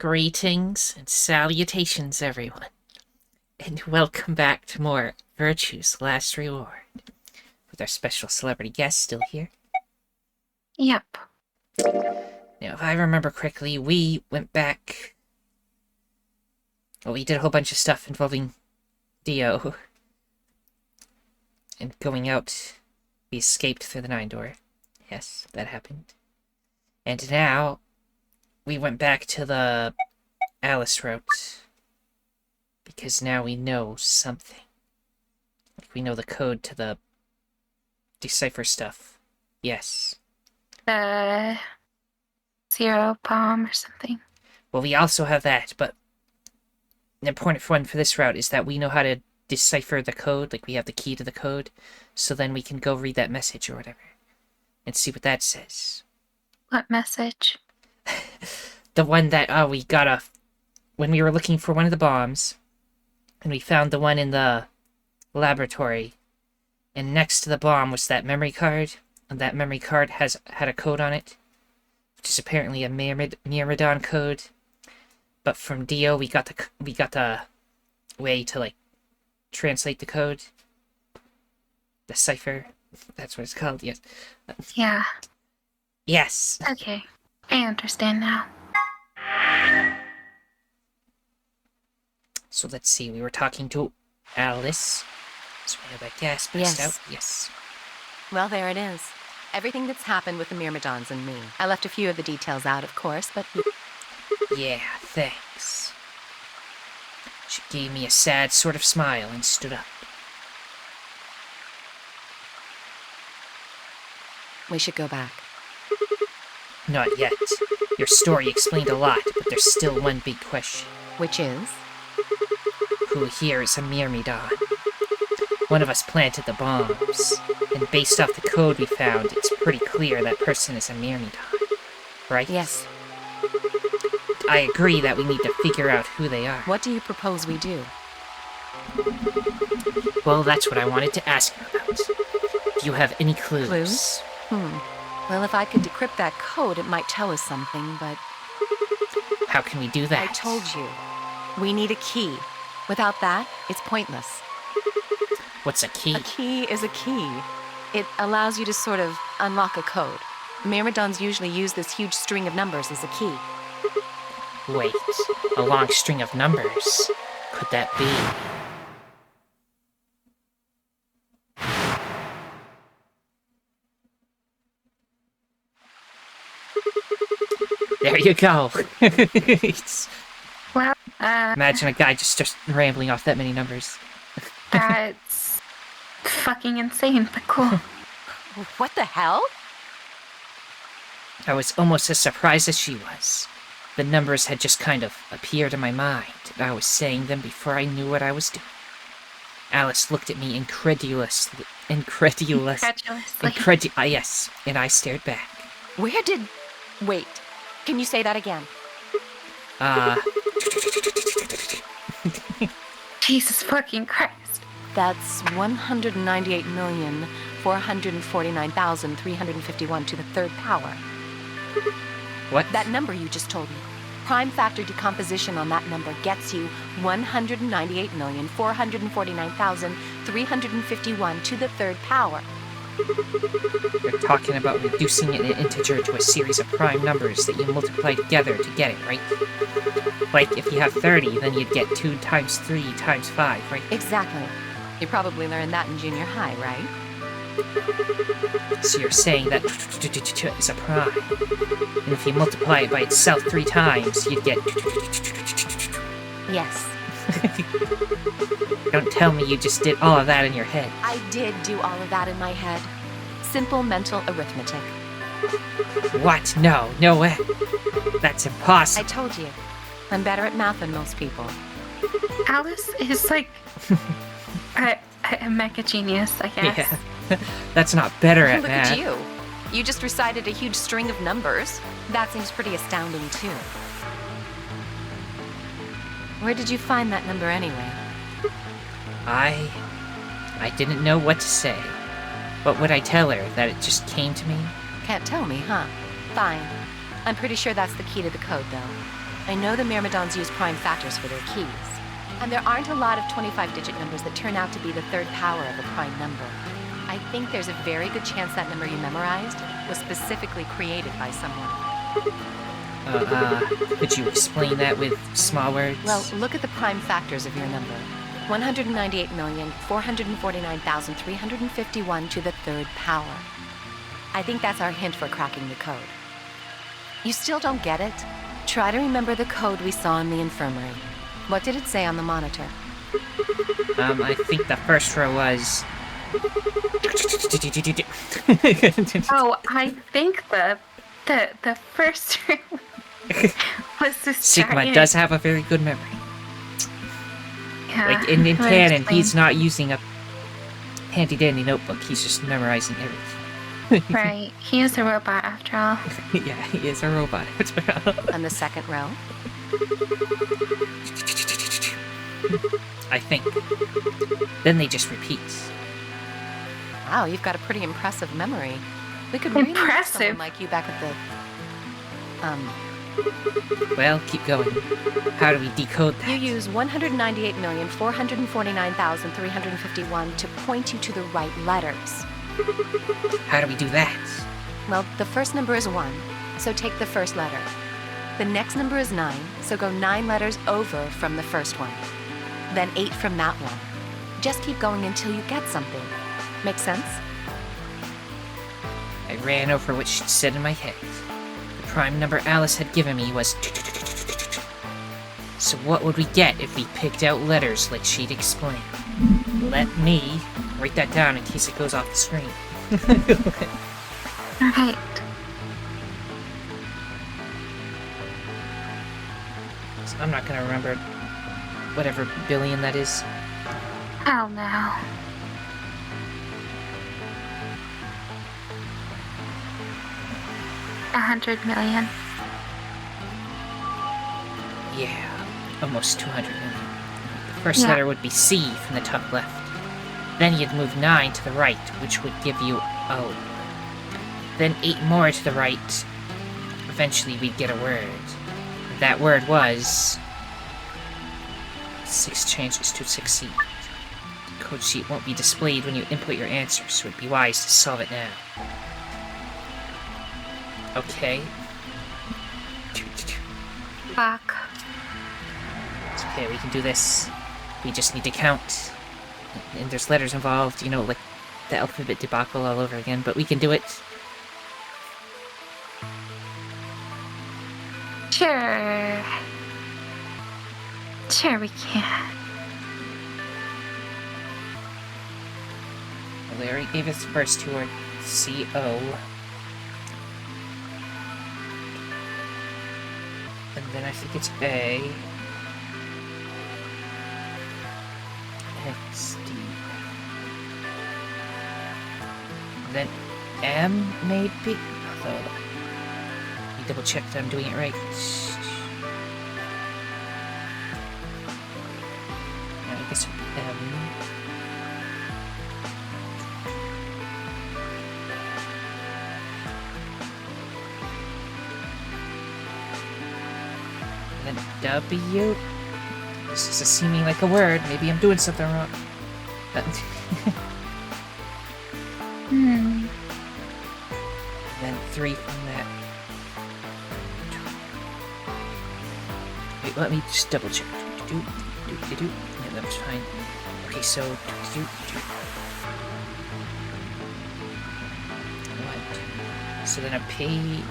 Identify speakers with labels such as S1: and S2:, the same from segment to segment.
S1: Greetings and salutations, everyone, and welcome back to more Virtue's Last Reward, with our special celebrity guest still here.
S2: Yep.
S1: Now, if I remember correctly, we went back... Well, we did a whole bunch of stuff involving Dio, and going out, we escaped through the 9 door. Yes, that happened. And now, we went back to the Alice route, because now we know something. Like, we know the code to the decipher stuff. Yes.
S2: The zero bomb or something.
S1: Well, we also have that, but an important one for this route is that we know how to decipher the code, like we have the key to the code, so then we can go read that message or whatever, and see what that says.
S2: What message?
S1: The one that, we got when we were looking for one of the bombs, and we found the one in the laboratory, and next to the bomb was that memory card, and that memory card had a code on it, which is apparently a Myrmidon code, but from Dio we got the way to, like, translate the code. The cipher, that's what it's called, yes.
S2: Yeah.
S1: Yes.
S2: Okay. I understand now.
S1: So let's see, we were talking to Alice. So we have that gas burst out. Yes.
S3: Well, there it is. Everything that's happened with the Myrmidons and me. I left a few of the details out, of course, but...
S1: Yeah, thanks. She gave me a sad sort of smile and stood up.
S3: We should go back.
S1: Not yet. Your story explained a lot, but there's still one big question.
S3: Which is?
S1: Who here is a Myrmidon? One of us planted the bombs, and based off the code we found, it's pretty clear that person is a Myrmidon. Right?
S3: Yes.
S1: I agree that we need to figure out who they are.
S3: What do you propose we do?
S1: Well, that's what I wanted to ask you about. Do you have any clues?
S3: Clues? Well, if I could decrypt that code, it might tell us something, but...
S1: How can we do that?
S3: I told you. We need a key. Without that, it's pointless.
S1: What's a key?
S3: A key is a key. It allows you to sort of unlock a code. Myrmidons usually use this huge string of numbers as a key.
S1: Wait, a long string of numbers? Could that be? There you go.
S2: Well,
S1: Imagine a guy just starts rambling off that many numbers.
S2: that's fucking insane, but cool.
S3: What the hell?
S1: I was almost as surprised as she was. The numbers had just kind of appeared in my mind, and I was saying them before I knew what I was doing. Alice looked at me incredulously. Yes, and I stared back.
S3: Where did... Wait. Can you say that again?
S2: Jesus fucking Christ.
S3: That's 198,449,351 to the third power.
S1: What?
S3: That number you just told me. Prime factor decomposition on that number gets you 198,449,351 to the third power.
S1: You're talking about reducing an integer to a series of prime numbers that you multiply together to get it, right? Like, if you have 30, then you'd get 2 times 3 times 5, right?
S3: Exactly. You probably learned that in junior high, right?
S1: So you're saying that is a prime. And if you multiply it by itself 3 times, you'd get...
S3: Yes.
S1: Don't tell me you just did all of that in your head.
S3: I did do all of that in my head. Simple mental arithmetic.
S1: What? No way. That's impossible.
S3: I told you. I'm better at math than most people.
S2: Alice is like a mecha genius, I guess.
S1: Yeah. That's not better at
S3: Look
S1: math.
S3: at you. You just recited a huge string of numbers. That seems pretty astounding, too. Where did you find that number anyway?
S1: I didn't know what to say. What would I tell her? That it just came to me?
S3: Can't tell me, huh? Fine. I'm pretty sure that's the key to the code, though. I know the Myrmidons use prime factors for their keys, and there aren't a lot of 25-digit numbers that turn out to be the third power of a prime number. I think there's a very good chance that number you memorized was specifically created by someone.
S1: Could you explain that with small words?
S3: Well, look at the prime factors of your number. 198,449,351 to the third power. I think that's our hint for cracking the code. You still don't get it? Try to remember the code we saw in the infirmary. What did it say on the monitor?
S1: I think the first row was...
S2: Oh, I think the first was this
S1: Sigma
S2: giant...
S1: does have a very good memory.
S2: Yeah,
S1: Like, in
S2: it was
S1: canon,
S2: plain.
S1: he's not using a handy-dandy notebook, he's just memorizing everything.
S2: Right, he is a robot after all.
S1: Yeah, he is a robot.
S3: And the second row?
S1: I think. Then they just repeat.
S3: Wow, you've got a pretty impressive memory. We could really use
S2: Impressive?
S3: someone like you back at the...
S1: Well, keep going. How do we decode that?
S3: You use 198,449,351 to point you to the right letters.
S1: How do we do that?
S3: Well, the first number is 1, so take the first letter. The next number is 9, so go 9 letters over from the first one. Then 8 from that one. Just keep going until you get something. Make sense?
S1: I ran over what she'd said in my head. The prime number Alice had given me was... So what would we get if we picked out letters like she'd explained? Let me write that down in case it goes off the screen.
S2: Right.
S1: So I'm not gonna remember whatever billion that is.
S2: Oh no. $100 million.
S1: Yeah, almost 200 million. The first
S2: Yeah.
S1: letter would be C from the top left. Then you'd move 9 to the right, which would give you O. Then 8 more to the right. Eventually we'd get a word. That word was... 6 changes to succeed. The code sheet won't be displayed when you input your answer, so it'd be wise to solve it now. Okay.
S2: Fuck.
S1: It's okay, we can do this. We just need to count. And there's letters involved, you know, like the alphabet debacle all over again, but we can do it.
S2: Sure. Sure we can.
S1: Larry gave us the first two words, C-O. And then I think it's A. X, D. And then M, maybe? Although, let me double check that I'm doing it right. Yeah, I guess it would be M. And then W. This is seeming like a word. Maybe I'm doing something wrong.
S2: Hmm.
S1: Then 3 from that. Wait, let me just double check. Yeah, that's fine. Okay, so what? So then a P.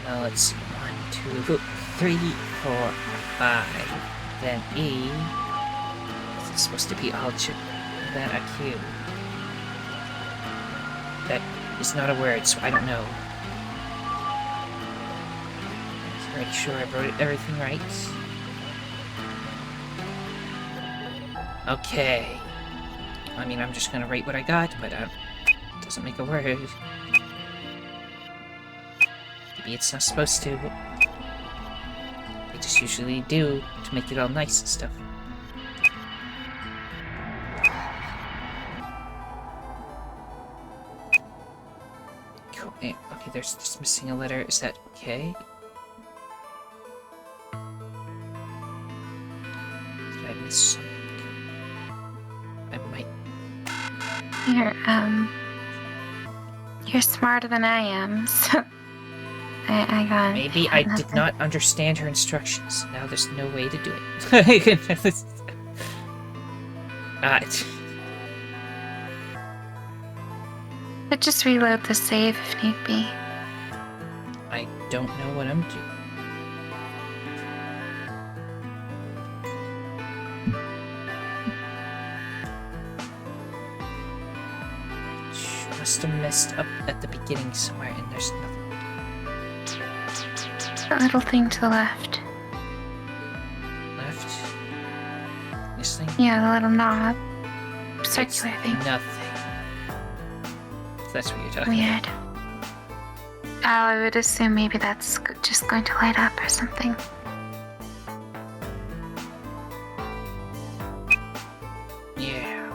S1: Now let's see. 1, 2, 3, 4, 5. Then E. It's supposed to be all chip. Then a Q. That is not a word, so I don't know. I'm pretty sure I wrote everything right. Okay. I mean, I'm just gonna write what I got, but it doesn't make a word. Maybe it's not supposed to. They just usually do to make it all nice and stuff. Okay, there's just missing a letter. Is that okay? Did I miss something? I might.
S2: You're smarter than I am, so I got.
S1: Maybe I did not understand her instructions. Now there's no way to do it.
S2: But just reload the save if need be.
S1: I don't know what I'm doing. Must have messed up at the beginning somewhere, and there's nothing.
S2: That little thing to the left.
S1: Left? This thing?
S2: Yeah, the little knob. Circular thing.
S1: Nothing. That's what you're talking about.
S2: Weird. I would assume maybe that's just going to light up or something.
S1: Yeah.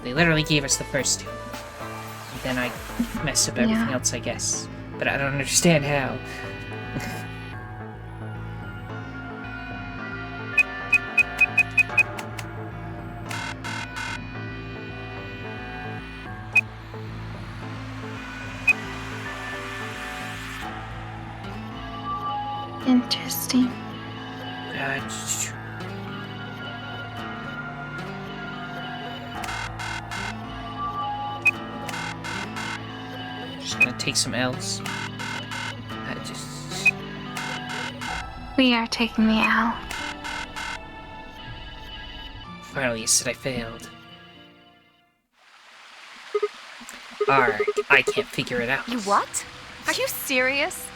S1: They literally gave us the first two. And then I messed up everything else, I guess. But I don't understand how.
S2: Interesting.
S1: Just gonna take some L's.
S2: We are taking the L.
S1: Finally, you said I failed. Arg, I can't figure it out.
S3: You what? Are you serious?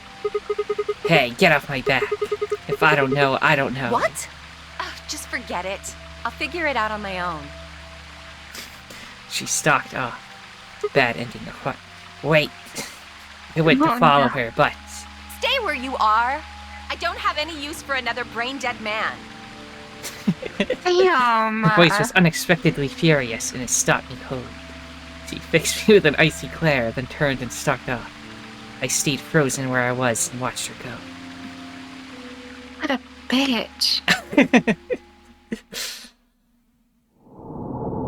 S1: Hey, get off my back. If I don't know, I don't know.
S3: What? Oh, just forget it. I'll figure it out on my own.
S1: She stalked off. Bad ending of what? Wait. I went to follow her, but...
S3: Stay where you are. I don't have any use for another brain-dead man.
S1: Her voice was unexpectedly furious, and it stopped me cold. She fixed me with an icy glare, then turned and stalked off. I stayed frozen where I was and watched her go.
S2: What a bitch.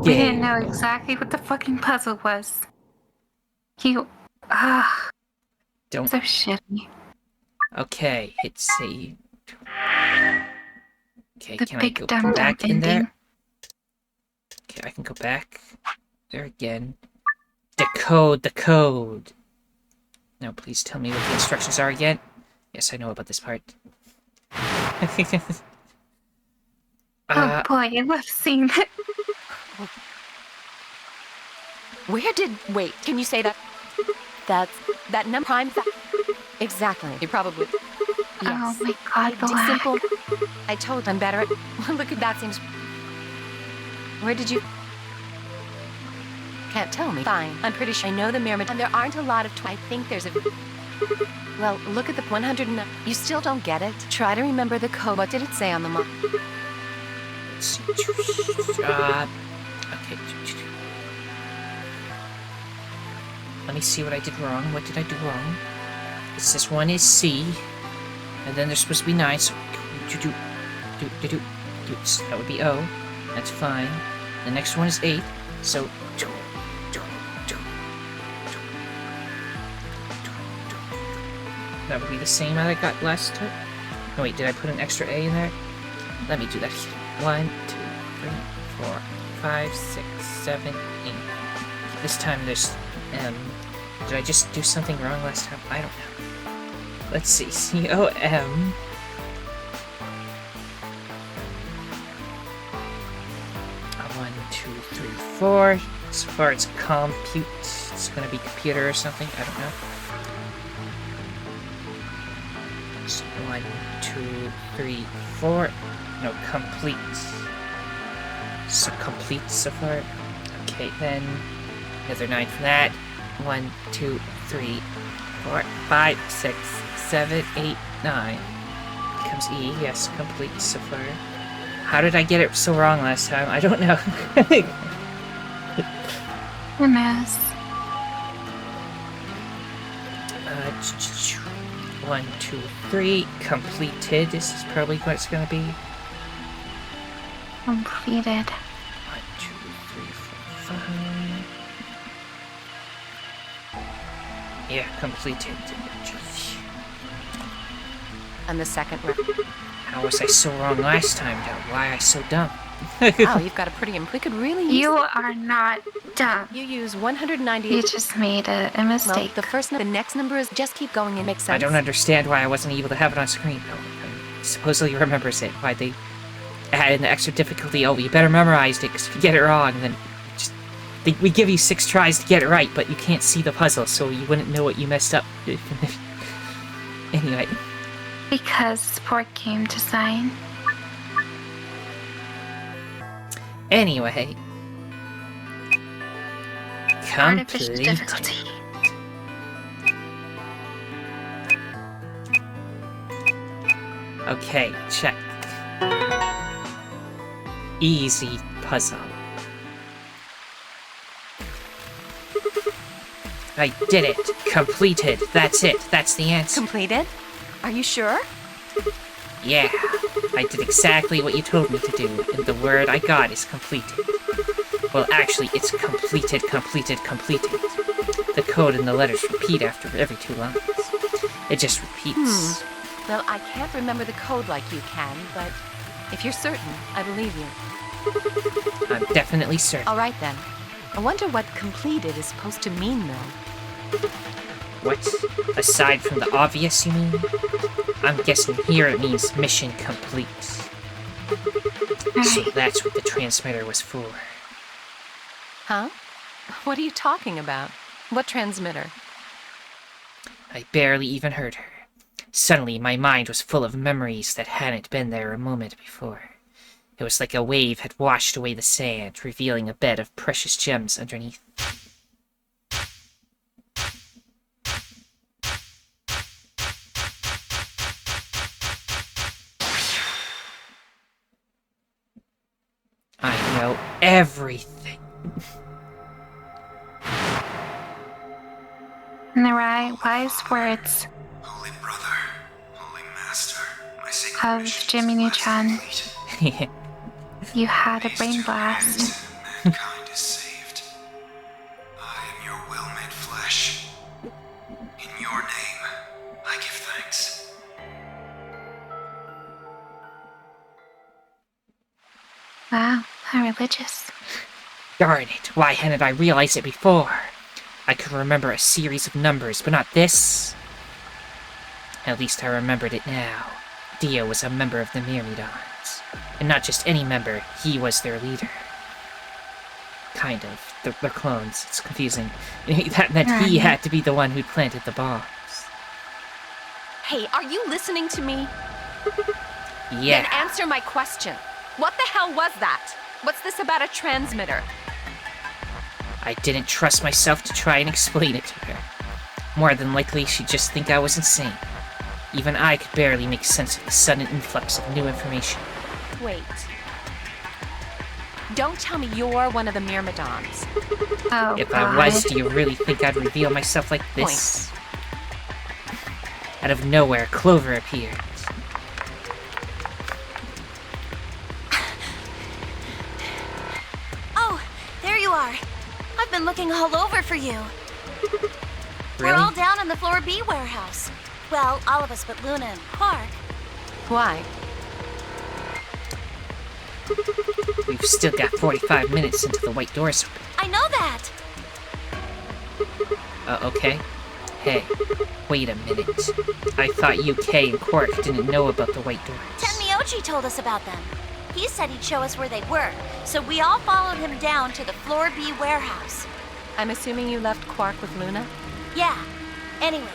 S2: We didn't know exactly what the fucking puzzle was. You...
S1: Don't...
S2: So shitty.
S1: Okay, hit save. Okay,
S2: The
S1: can I
S2: big
S1: go
S2: dumb
S1: back in
S2: ending.
S1: there? Okay, I can go back there again. Decode the code. Now please tell me what the instructions are again. Yes, I know about this part.
S2: Oh boy, I love seeing it.
S3: Wait, can you say that? That number prime... Exactly. You probably... Yes.
S2: Oh my god, the lag.
S3: Simple. I told them better. Look at that seems... Where did you... Can't tell me. Fine. I'm pretty sure I know the mirror, and there aren't a lot of... I think there's a... Well, look at the 109. You still don't get it? Try to remember the code. What did it say on the map?
S1: Let's see. Okay. Let me see what I did wrong. What did I do wrong? It says one is C, and then there's supposed to be 9, so that would be O. That's fine. The next one is 8, so that would be the same that I got last time. No, wait, did I put an extra A in there? Let me do that here. 1, 2, 3, 4, 5, 6, 7, 8. This time there's M. Did I just do something wrong last time? I don't know. Let's see. C-O-M. One, two, three, 4. So far it's compute. It's gonna be computer or something. I don't know. So 1, 2, 3, 4. No, complete. So complete so far. Okay, then another 9 for that. 1, 2, 3, 4, 5, 6, 7, 8, 9. Becomes E. Yes, complete so far. How did I get it so wrong last time? I don't know.
S2: Who knows?
S1: 1, 2, 3. Completed. This is probably what it's gonna be.
S2: Completed.
S1: 1, 2, 3, 4, 5. Yeah, completed.
S3: And the second round.
S1: How was I so wrong last time, though? Why I so dumb?
S3: Wow, you've got a pretty we could really use
S2: You are not dumb.
S3: You use 198.
S2: You just made a mistake.
S3: Well, the next number is just keep going and make sense.
S1: I don't understand why I wasn't able to have it on screen. Supposedly remembers it. Why they added an extra difficulty. Oh, you better memorize it, because if you get it wrong, then we give you 6 tries to get it right, but you can't see the puzzle, so you wouldn't know what you messed up. Anyway.
S2: Because sport game design.
S1: Anyway.
S2: Artificial
S1: Complete.
S2: difficulty.
S1: Okay, check. Easy puzzle. I did it. Completed. That's it. That's the answer.
S3: Completed? Are you sure?
S1: Yeah. I did exactly what you told me to do, and the word I got is completed. Well, actually, it's completed, completed, completed. The code and the letters repeat after every 2 lines. It just repeats.
S3: Well, I can't remember the code like you can, but if you're certain, I believe you.
S1: I'm definitely certain.
S3: All right, then. I wonder what completed is supposed to mean, though.
S1: What? Aside from the obvious, you mean? I'm guessing here it means mission complete. So that's what the transmitter was for.
S3: Huh? What are you talking about? What transmitter?
S1: I barely even heard her. Suddenly, my mind was full of memories that hadn't been there a moment before. It was like a wave had washed away the sand, revealing a bed of precious gems underneath. I know everything.
S2: In the right wise words
S4: Holy brother, holy master, my sacred
S2: of
S4: mission
S2: Jimmy
S4: is
S2: Neutron,
S4: complete.
S2: you had a
S4: Praise
S2: brain
S4: to your
S2: blast.
S4: end, mankind is saved. I am your will made flesh. In your name, I give thanks.
S2: Wow, how religious.
S1: Darn it, why hadn't I realized it before? I could remember a series of numbers, but not this. At least I remembered it now. Dio was a member of the Myrmidons. And not just any member, he was their leader. Kind of. They're clones. It's confusing. That meant he had to be the one who planted the bombs.
S3: Hey, are you listening to me?
S1: Yeah.
S3: Then answer my question. What the hell was that? What's this about a transmitter?
S1: I didn't trust myself to try and explain it to her. More than likely, she'd just think I was insane. Even I could barely make sense of the sudden influx of new information.
S3: Wait. Don't tell me you're one of the Myrmidons.
S2: Oh,
S1: If
S2: God.
S1: I was, do you really think I'd reveal myself like this? Out of nowhere, Clover appeared.
S5: Oh, there you are. I've been looking all over for you. We're
S1: Really?
S5: all down in the Floor B warehouse. Well, all of us but Luna and Quark.
S3: Why?
S1: We've still got 45 minutes until the white door's open.
S5: I know that.
S1: Okay. Hey, wait a minute. I thought UK and Quark didn't know about the white doors.
S5: Tenmyoji told us about them. He said he'd show us where they were, so we all followed him down to the Floor B warehouse.
S3: I'm assuming you left Quark with Luna?
S5: Yeah. Anyway,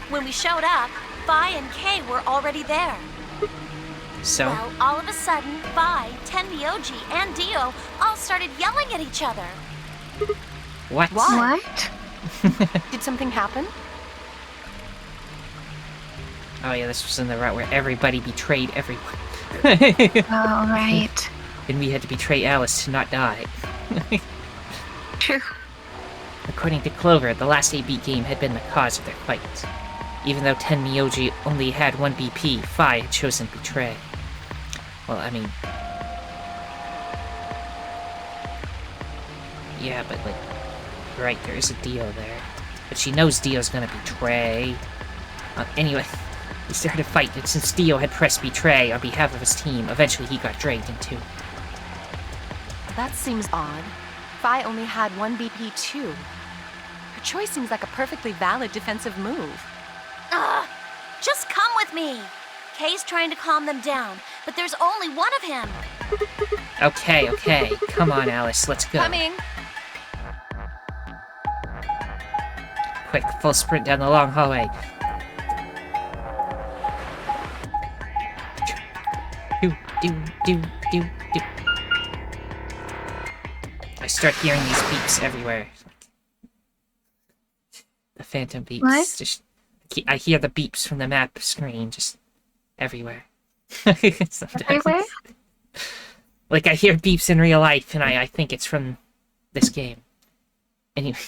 S5: when we showed up, Vi and Kay were already there.
S1: So,
S5: Well, all of a sudden, Vi, Tenmyoji, and Dio all started yelling at each other.
S1: what?
S3: Why?
S2: What?
S3: Did something happen?
S1: Oh yeah, this was in the route where everybody betrayed everyone.
S2: Oh, right.
S1: And we had to betray Alice to not die.
S2: True.
S1: According to Clover, the last 8-beat game had been the cause of their fight. Even though Tenmyoji only had 1 BP, Phi had chosen betray. Well, I mean... Yeah, but like... Right, there is a Dio there. But she knows Dio's gonna betray. Anyway, he started a fight, and since Dio had pressed betray on behalf of his team, eventually he got dragged in too.
S3: That seems odd. Phi only had 1 BP too. Her choice seems like a perfectly valid defensive move.
S5: Ugh! Just come with me! Kay's trying to calm them down, but there's only one of him!
S1: Okay, okay. Come on, Alice, let's go.
S3: Coming!
S1: Quick, full sprint down the long hallway. Do. I start hearing these beeps everywhere. The phantom beeps.
S2: What?
S1: Just, I hear the beeps from the map screen just everywhere. Sometimes.
S2: Everywhere?
S1: Like, I hear beeps in real life, and I think it's from this game. Anyway.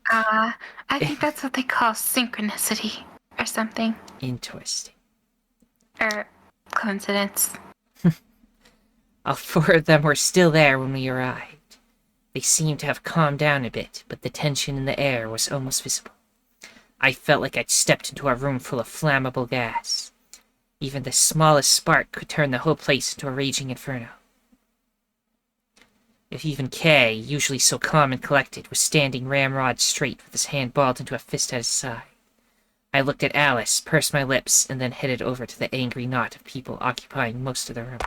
S2: I think that's what they call synchronicity or something.
S1: Interesting.
S2: Or coincidence.
S1: All 4 of them were still there when we arrived. They seemed to have calmed down a bit, but the tension in the air was almost visible. I felt like I'd stepped into a room full of flammable gas. Even the smallest spark could turn the whole place into a raging inferno. If even Kay, usually so calm and collected, was standing ramrod straight with his hand balled into a fist at his side. I looked at Alice, pursed my lips, and then headed over to the angry knot of people occupying most of the room.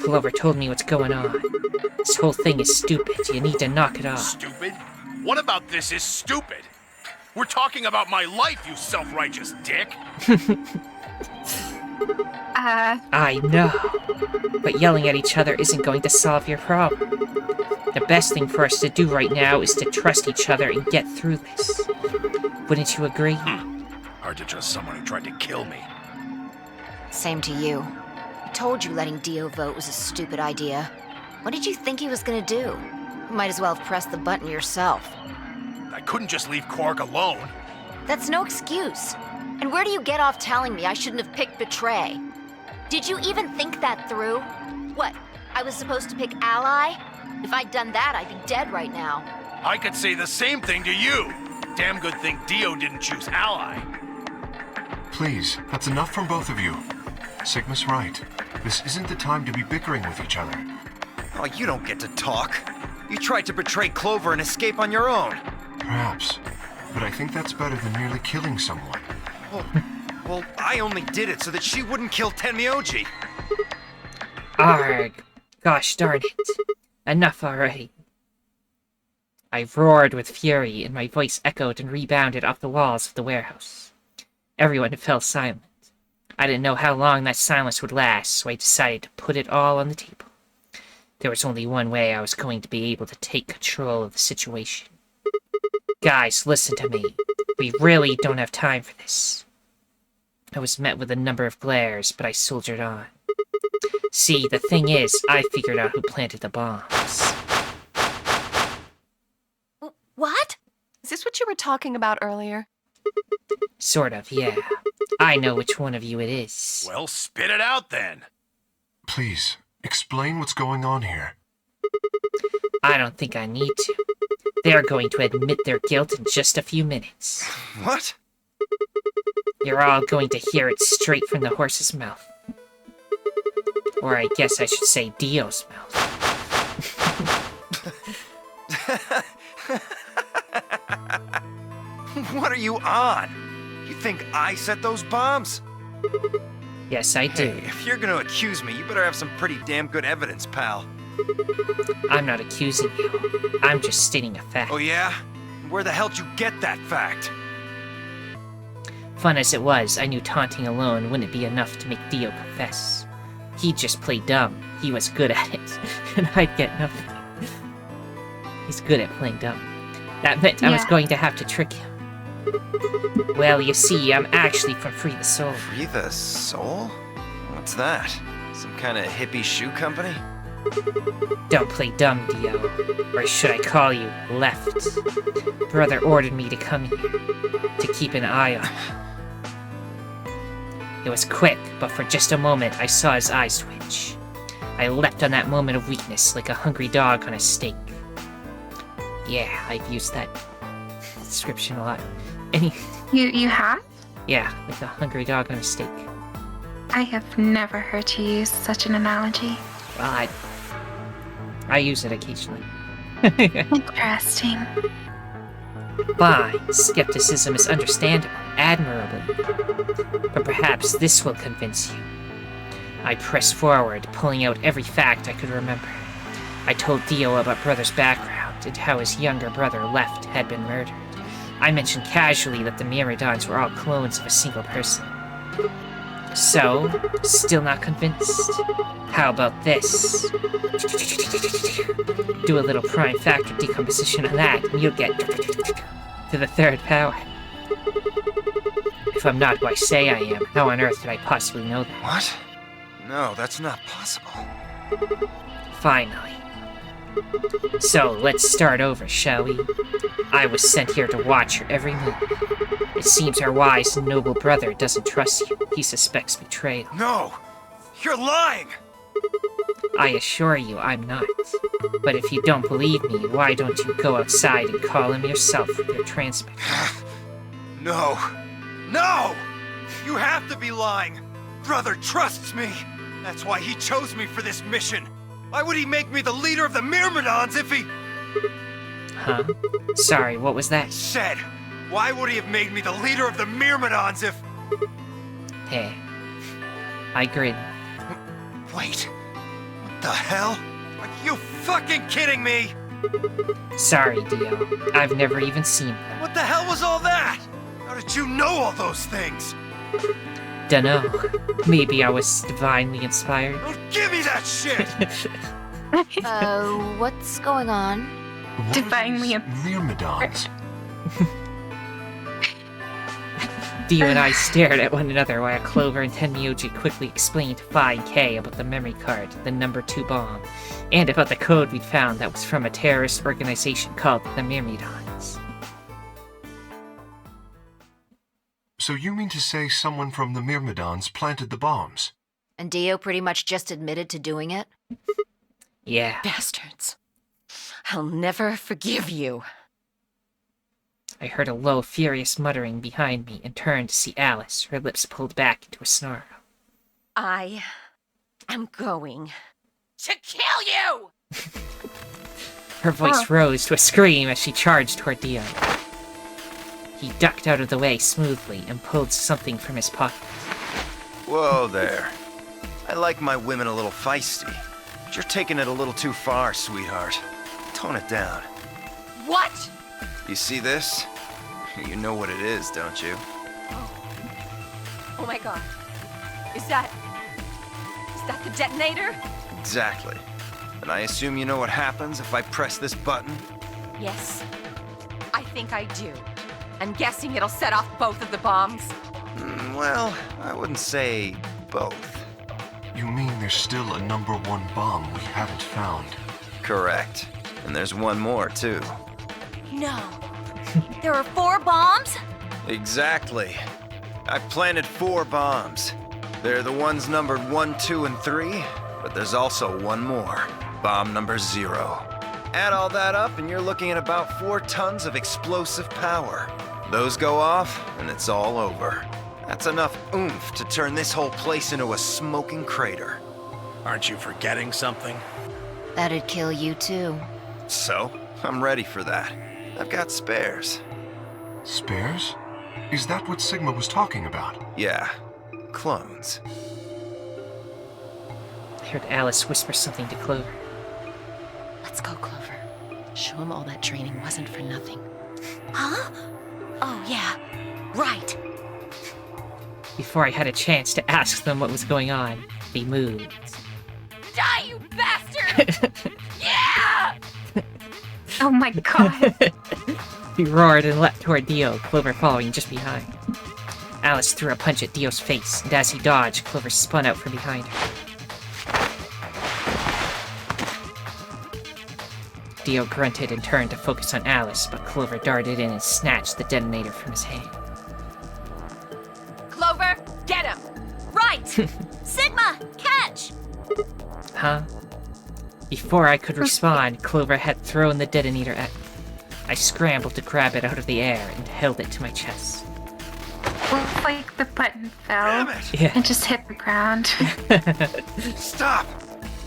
S1: Clover told me what's going on. This whole thing is stupid. You need to knock it off.
S6: Stupid? What about this is stupid? We're talking about my life, you self-righteous dick!
S1: I know. But yelling at each other isn't going to solve your problem. The best thing for us to do right now is to trust each other and get through this. Wouldn't you agree?
S6: Hard to trust someone who tried to kill me.
S7: Same to you. I told you letting Dio vote was a stupid idea. What did you think he was gonna do? You might as well have pressed the button yourself.
S6: I couldn't just leave Quark alone.
S7: That's no excuse. And where do you get off telling me I shouldn't have picked Betray?
S5: Did you even think that through? What, I was supposed to pick Ally?
S7: If I'd done that, I'd be dead right now.
S6: I could say the same thing to you. Damn good thing Dio didn't choose Ally.
S8: Please, that's enough from both of you. Sigma's right. This isn't the time to be bickering with each other.
S4: Oh, you don't get to talk. You tried to betray Clover and escape on your own.
S8: Perhaps. But I think that's better than merely killing someone.
S4: Well, I only did it so that she wouldn't kill Tenmyoji.
S1: Arg. Gosh darn it. Enough already. I roared with fury, and my voice echoed and rebounded off the walls of the warehouse. Everyone fell silent. I didn't know how long that silence would last, so I decided to put it all on the table. There was only one way I was going to be able to take control of the situation. Guys, listen to me. We really don't have time for this. I was met with a number of glares, but I soldiered on. See, the thing is, I figured out who planted the bombs.
S5: What?
S3: Is this what you were talking about earlier?
S1: Sort of, yeah. I know which one of you it is.
S6: Well, spit it out then.
S8: Please, explain what's going on here.
S1: I don't think I need to. They're going to admit their guilt in just a few minutes.
S4: What?
S1: You're all going to hear it straight from the horse's mouth. Or I guess I should say Dio's mouth.
S4: What are you on? You think I set those bombs?
S1: Yes, I do.
S4: Hey, if you're gonna accuse me, you better have some pretty damn good evidence, pal.
S1: I'm not accusing you. I'm just stating a fact.
S4: Oh yeah? Where the hell'd you get that fact?
S1: Fun as it was, I knew taunting alone wouldn't be enough to make Dio confess. He'd just play dumb. He was good at it, and I'd get nothing. He's good at playing dumb. That meant I was
S2: Yeah.
S1: going to have to trick him. Well, you see, I'm actually from Free the Soul.
S4: Free the Soul? What's that? Some kind of hippie shoe company?
S1: Don't play dumb, Dio. Or should I call you Left? Brother ordered me to come here, to keep an eye on you. It was quick, but for just a moment I saw his eyes twitch. I leapt on that moment of weakness like a hungry dog on a steak. Yeah, I've used that description a lot.
S2: You have?
S1: Yeah, like a hungry dog on a steak.
S2: I have never heard you use such an analogy.
S1: Well, I use it occasionally.
S2: Interesting.
S1: Fine, skepticism is understandable, admirably. But perhaps this will convince you. I pressed forward, pulling out every fact I could remember. I told Dio about Brother's background and how his younger brother, Left, had been murdered. I mentioned casually that the Myrmidons were all clones of a single person. So, still not convinced? How about this? Do a little prime factor decomposition on that, and you'll get to the third power. If I'm not who I say I am, how on earth could I possibly know that?
S4: What? No, that's not possible.
S1: Finally. So, let's start over, shall we? I was sent here to watch your every move. It seems our wise and noble brother doesn't trust you. He suspects betrayal.
S4: No! You're lying!
S1: I assure you I'm not. But if you don't believe me, why don't you go outside and call him yourself with your transmitter?
S4: No! No! You have to be lying! Brother trusts me! That's why he chose me for this mission! Why would he make me the leader of the Myrmidons if he...
S1: Huh? Sorry, what was that?
S4: Said, why would he have made me the leader of the Myrmidons if...
S1: Hey. I grin.
S4: Wait. What the hell? Are you fucking kidding me?
S1: Sorry, Dio. I've never even seen them.
S4: What the hell was all that? How did you know all those things?
S1: Dunno. Maybe I was divinely inspired.
S4: Don't give me that shit!
S7: What's going on?
S8: What
S2: Divinely
S8: are these Myrmidons?
S1: Dio and I stared at one another while Clover and Tenmyoji quickly explained to Phi and K about the memory card, the number 2 bomb, and about the code we'd found that was from a terrorist organization called the Myrmidons.
S8: So you mean to say someone from the Myrmidons planted the bombs?
S7: And Dio pretty much just admitted to doing it?
S1: Yeah.
S3: Bastards. I'll never forgive you.
S1: I heard a low, furious muttering behind me and turned to see Alice, her lips pulled back into a snarl.
S3: I am going to kill you!
S1: Her voice rose to a scream as she charged toward Dio. He ducked out of the way smoothly and pulled something from his pocket.
S4: Whoa there. I like my women a little feisty, but you're taking it a little too far, sweetheart. Tone it down.
S3: What?
S4: You see this? You know what it is, don't you?
S3: Oh my god. Is that the detonator?
S4: Exactly. And I assume you know what happens if I press this button?
S3: Yes. I think I do. I'm guessing it'll set off both of the bombs.
S4: Well, I wouldn't say both.
S8: You mean there's still a number 1 bomb we haven't found?
S4: Correct. And there's one more, too.
S5: No. There are 4 bombs?
S4: Exactly. I've planted 4 bombs. They're the ones numbered 1, 2, and 3, but there's also one more. Bomb number 0. Add all that up and you're looking at about 4 tons of explosive power. Those go off and it's all over. That's enough oomph to turn this whole place into a smoking crater.
S6: Aren't you forgetting something?
S7: That'd kill you too.
S4: So, I'm ready for that. I've got spares.
S8: Spares? Is that what Sigma was talking about?
S4: Yeah, clones.
S1: I heard Alice whisper something to Clover.
S3: Let's go, Clover. Show him all that training wasn't for nothing.
S5: Huh? Oh, yeah. Right.
S1: Before I had a chance to ask them what was going on, they moved.
S5: Die, you bastard! Yeah!
S2: Oh my god.
S1: He roared and leapt toward Dio, Clover following just behind. Alice threw a punch at Dio's face, and as he dodged, Clover spun out from behind her. Dio grunted and turned to focus on Alice, but Clover darted in and snatched the detonator from his hand.
S3: Clover, get him!
S5: Right! Sigma, catch!
S1: Huh? Before I could respond, Clover had thrown the detonator at me. I scrambled to grab it out of the air and held it to my chest.
S2: Well, like the button fell
S4: Damn it!
S1: Yeah.
S2: and just hit the ground.
S4: Stop!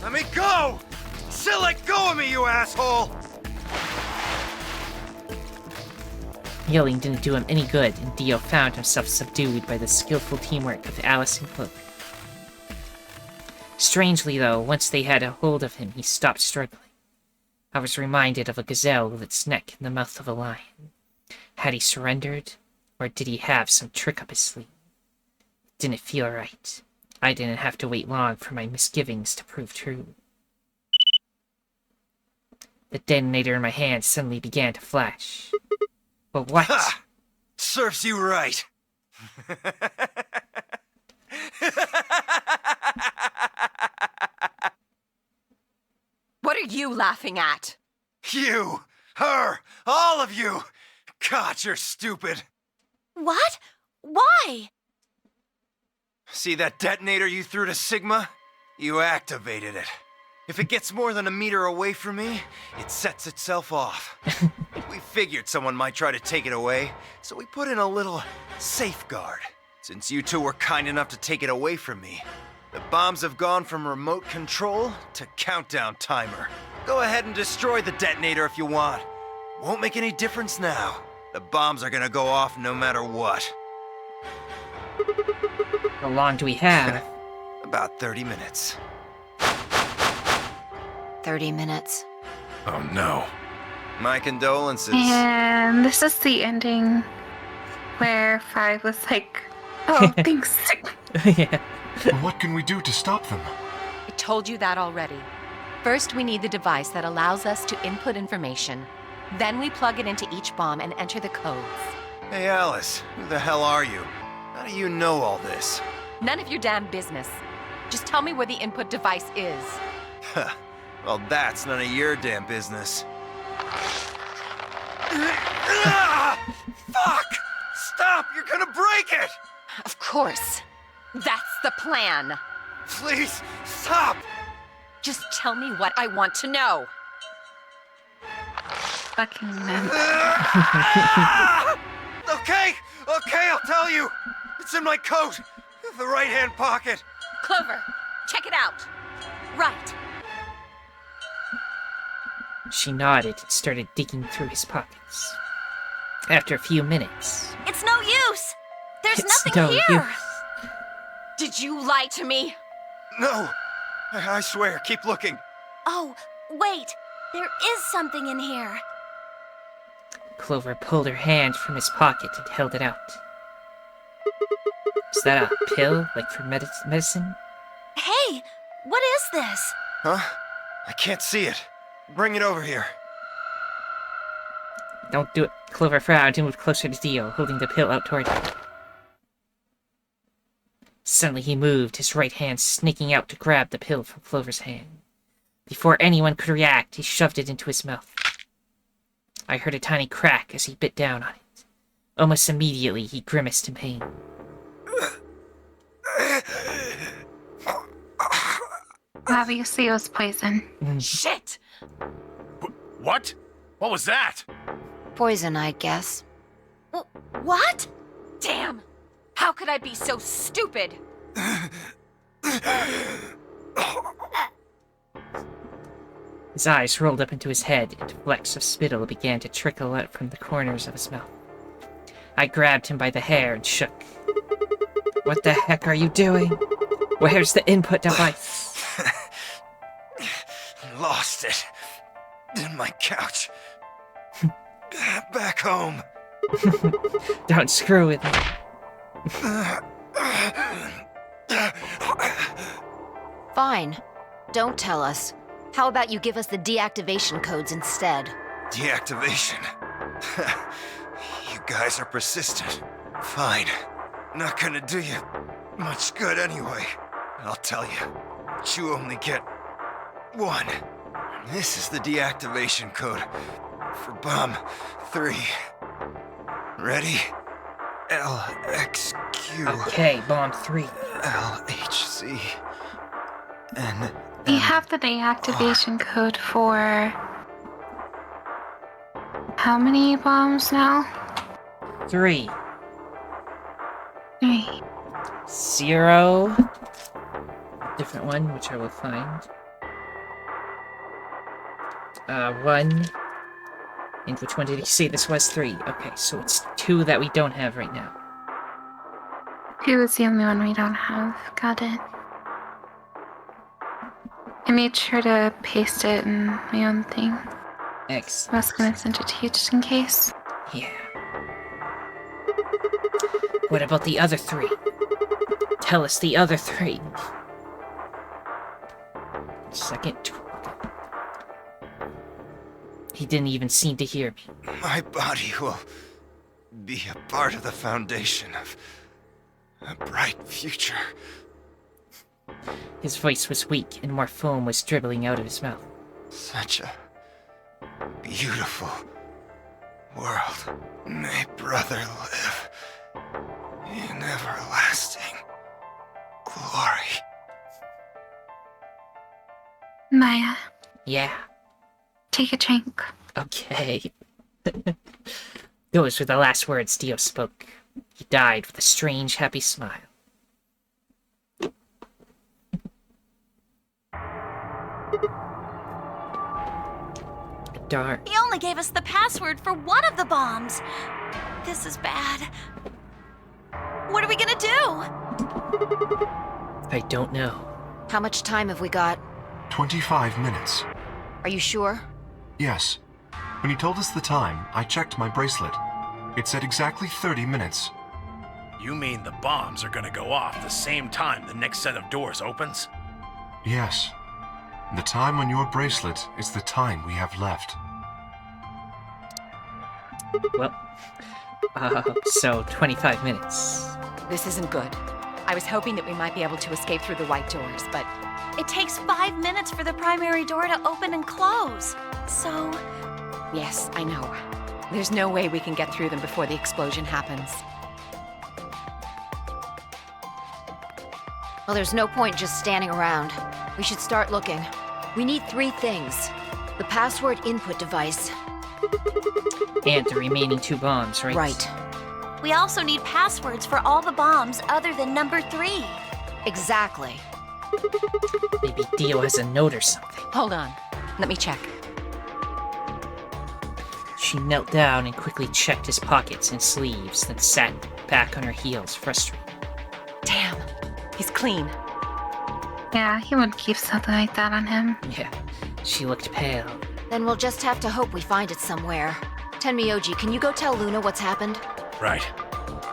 S4: Let me go! Still let go of me, you asshole!
S1: Yelling didn't do him any good, and Dio found himself subdued by the skillful teamwork of Alice and Clover. Strangely, though, once they had a hold of him, he stopped struggling. I was reminded of a gazelle with its neck in the mouth of a lion. Had he surrendered, or did he have some trick up his sleeve? It didn't feel right. I didn't have to wait long for my misgivings to prove true. The detonator in my hand suddenly began to flash. But what?
S4: Ha! Serves you right.
S3: What are you laughing at?
S4: You, her, all of you. God, you're stupid.
S5: What? Why?
S4: See that detonator you threw to Sigma? You activated it. If it gets more than a meter away from me, it sets itself off. We figured someone might try to take it away, so we put in a little safeguard. Since you two were kind enough to take it away from me, the bombs have gone from remote control to countdown timer. Go ahead and destroy the detonator if you want. Won't make any difference now. The bombs are gonna go off no matter what.
S1: How long do we have?
S4: About 30 minutes.
S7: 30 minutes.
S6: Oh no.
S4: My condolences.
S2: And this is the ending where 5 was like, oh, thanks.
S1: Yeah.
S8: But what can we do to stop them?
S3: I told you that already.
S7: First, we need the device that allows us to input information. Then we plug it into each bomb and enter the codes.
S4: Hey Alice, who the hell are you? How do you know all this?
S3: None of your damn business. Just tell me where the input device is.
S4: Well, that's none of your damn business. Fuck! Stop! You're gonna break it!
S3: Of course. That's the plan.
S4: Please, stop!
S3: Just tell me what I want to know.
S2: Fucking men.
S4: Okay, I'll tell you. It's in my coat, the right-hand pocket.
S3: Clover, check it out.
S5: Right.
S1: She nodded and started digging through his pockets. After a few minutes,
S5: It's no use! There's
S1: It's
S5: nothing
S1: no
S5: here!
S1: use.
S3: Did you lie to me?
S4: No, I swear, keep looking.
S5: Oh, wait. There is something in here.
S1: Clover pulled her hand from his pocket and held it out. Is that a pill, like for medicine?
S5: Hey, what is this?
S4: Huh? I can't see it. Bring it over here.
S1: Don't do it. Clover frowned and moved closer to Dio, holding the pill out toward him. Suddenly he moved, his right hand snaking out to grab the pill from Clover's hand. Before anyone could react, he shoved it into his mouth. I heard a tiny crack as he bit down on it. Almost immediately, he grimaced in pain.
S2: Obviously, it was poison.
S3: Shit!
S6: What? What was that?
S7: Poison, I guess.
S5: What?
S3: Damn! How could I be so stupid?
S1: His eyes rolled up into his head, and flecks of spittle began to trickle out from the corners of his mouth. I grabbed him by the hair and shook. What the heck are you doing? Where's the input device?
S4: Lost it. In my couch. Back home.
S1: Don't screw with me.
S7: Fine. Don't tell us. How about you give us the deactivation codes instead?
S4: Deactivation. You guys are persistent. Fine. Not gonna do you much good anyway. I'll tell you. But you only get one. This is the deactivation code for Bomb 3. Ready? LXQ.
S1: Okay, bomb 3.
S4: LHC. N.
S2: We have the deactivation code for how many bombs now?
S1: 3.
S2: 3.
S1: 0. Different one, which I will find. 1. And which one did he say this was? 3. Okay, so it's 2 that we don't have right now.
S2: 2 is the only one we don't have. Got it. I made sure to paste it in my own thing.
S1: X.
S2: I was gonna send it to you just in case.
S1: Yeah. What about the other 3? Tell us the other 3. Second. He didn't even seem to hear me.
S4: My body will be a part of the foundation of a bright future.
S1: His voice was weak, and more foam was dribbling out of his mouth.
S4: Such a beautiful world. May brother live in everlasting glory.
S2: Maya,
S1: Yeah.
S2: take a drink.
S1: Okay. Those were the last words Dio spoke. He died with a strange, happy smile. Dark.
S5: He only gave us the password for one of the bombs. This is bad. What are we gonna do?
S1: I don't know.
S7: How much time have we got?
S8: 25 minutes.
S7: Are you sure?
S8: Yes. When he told us the time, I checked my bracelet. It said exactly 30 minutes.
S6: You mean the bombs are gonna go off the same time the next set of doors opens?
S8: Yes. The time on your bracelet is the time we have left.
S1: Well, so 25 minutes.
S3: This isn't good. I was hoping that we might be able to escape through the white doors, but
S5: It takes 5 minutes for the primary door to open and close. So,
S3: yes, I know. There's no way we can get through them before the explosion happens.
S7: Well, there's no point just standing around. We should start looking. We need 3 things. The password input device.
S1: And the remaining 2 bombs, right?
S7: Right.
S5: we also need passwords for all the bombs other than number 3.
S7: Exactly.
S1: Maybe Dio has a note or something.
S3: Hold on. Let me check.
S1: She knelt down and quickly checked his pockets and sleeves, then sat back on her heels, frustrated.
S3: Damn. He's clean.
S2: Yeah, he wouldn't keep something like that on him.
S1: Yeah, she looked pale.
S7: Then we'll just have to hope we find it somewhere. Tenmyoji, can you go tell Luna what's happened?
S6: Right.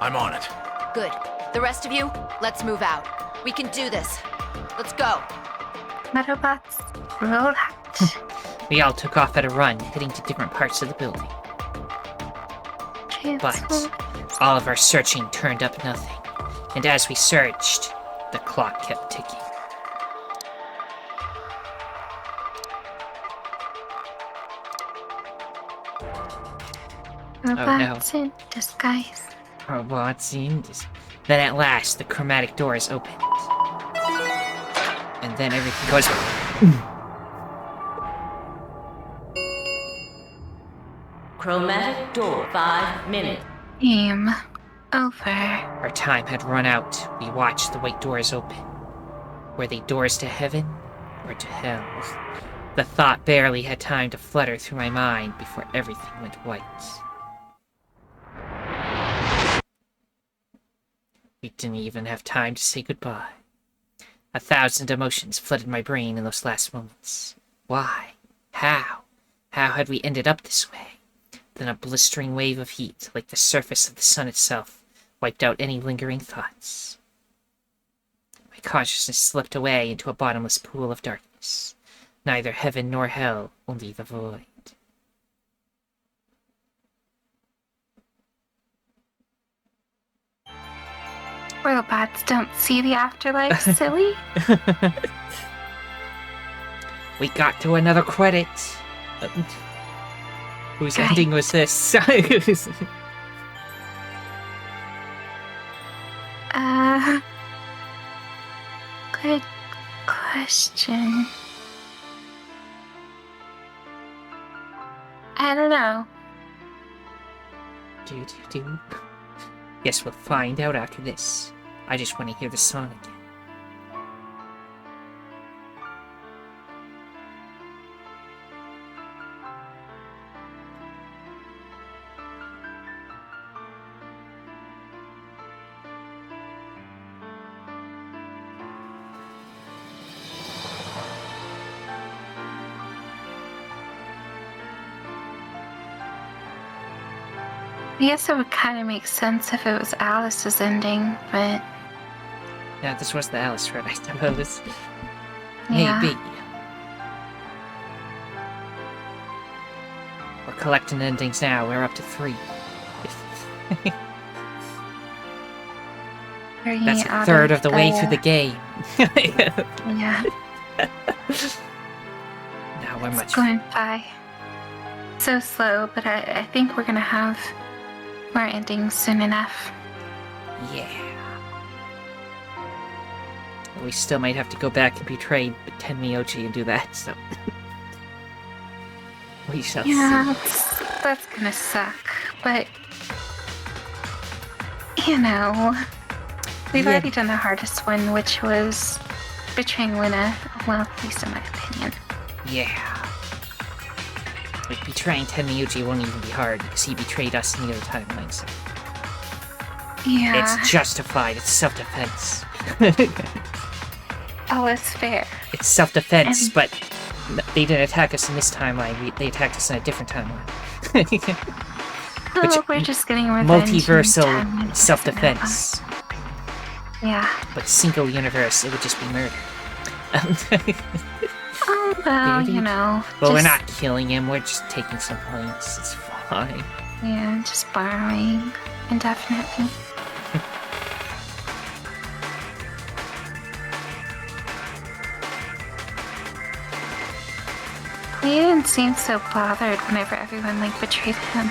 S6: I'm on it.
S7: Good. The rest of you, let's move out. We can do this. Let's go.
S2: Meadobots, roll out.
S1: We all took off at a run, heading to different parts of the building. But all of our searching turned up nothing. And as we searched, the clock kept ticking.
S2: Robots in disguise.
S1: Robots in this. Then at last, the chromatic doors opened. And then everything goes...
S9: Chromatic door, 5 minutes.
S2: Game over.
S1: Our time had run out. We watched the white doors open. Were they doors to heaven or to hell? The thought barely had time to flutter through my mind before everything went white. We didn't even have time to say goodbye. 1,000 emotions flooded my brain in those last moments. Why? How? How had we ended up this way? Then a blistering wave of heat, like the surface of the sun itself, wiped out any lingering thoughts. My consciousness slipped away into a bottomless pool of darkness. Neither heaven nor hell, only the void.
S2: Robots don't see the afterlife, silly.
S1: We got to another credit. Whose
S2: Right.
S1: ending was this?
S2: Good question. I don't know.
S1: Do. Guess we'll find out after this. I just want to hear the song again.
S2: I guess it would kind of make sense if it was Alice's ending, but
S1: Yeah, this was the Alice thread, I suppose.
S2: yeah.
S1: Maybe. We're collecting endings now. We're up to 3.
S2: Bringing
S1: That's
S2: it
S1: a
S2: out
S1: third of the way through the game.
S2: Yeah,
S1: Now we're
S2: it's
S1: much.
S2: going by so slow, but I think we're gonna have more endings soon enough.
S1: Yeah. We still might have to go back and betray Tenmyoji and do that, so. We shall
S2: Yeah,
S1: see.
S2: that's gonna suck, but you know, we've
S1: Yeah.
S2: already done the hardest one, which was betraying Luna. Well, at least in my opinion.
S1: Yeah. Like, betraying Tenmyoji won't even be hard, because he betrayed us in the other timeline, so.
S2: Yeah,
S1: It's justified, it's self-defense.
S2: all is fair.
S1: It's self-defense,
S2: And-
S1: but they didn't attack us in this timeline, they attacked us in a different timeline.
S2: Oh, we're just getting revenge. in
S1: Multiversal
S2: time.
S1: self-defense.
S2: Yeah.
S1: But single universe, it would just be murder.
S2: Oh, well,
S1: Maybe.
S2: you know.
S1: Well, we're
S2: just-
S1: not killing him, we're just taking some points. It's fine.
S2: Yeah, just borrowing indefinitely. He didn't seem so bothered whenever everyone like betrayed him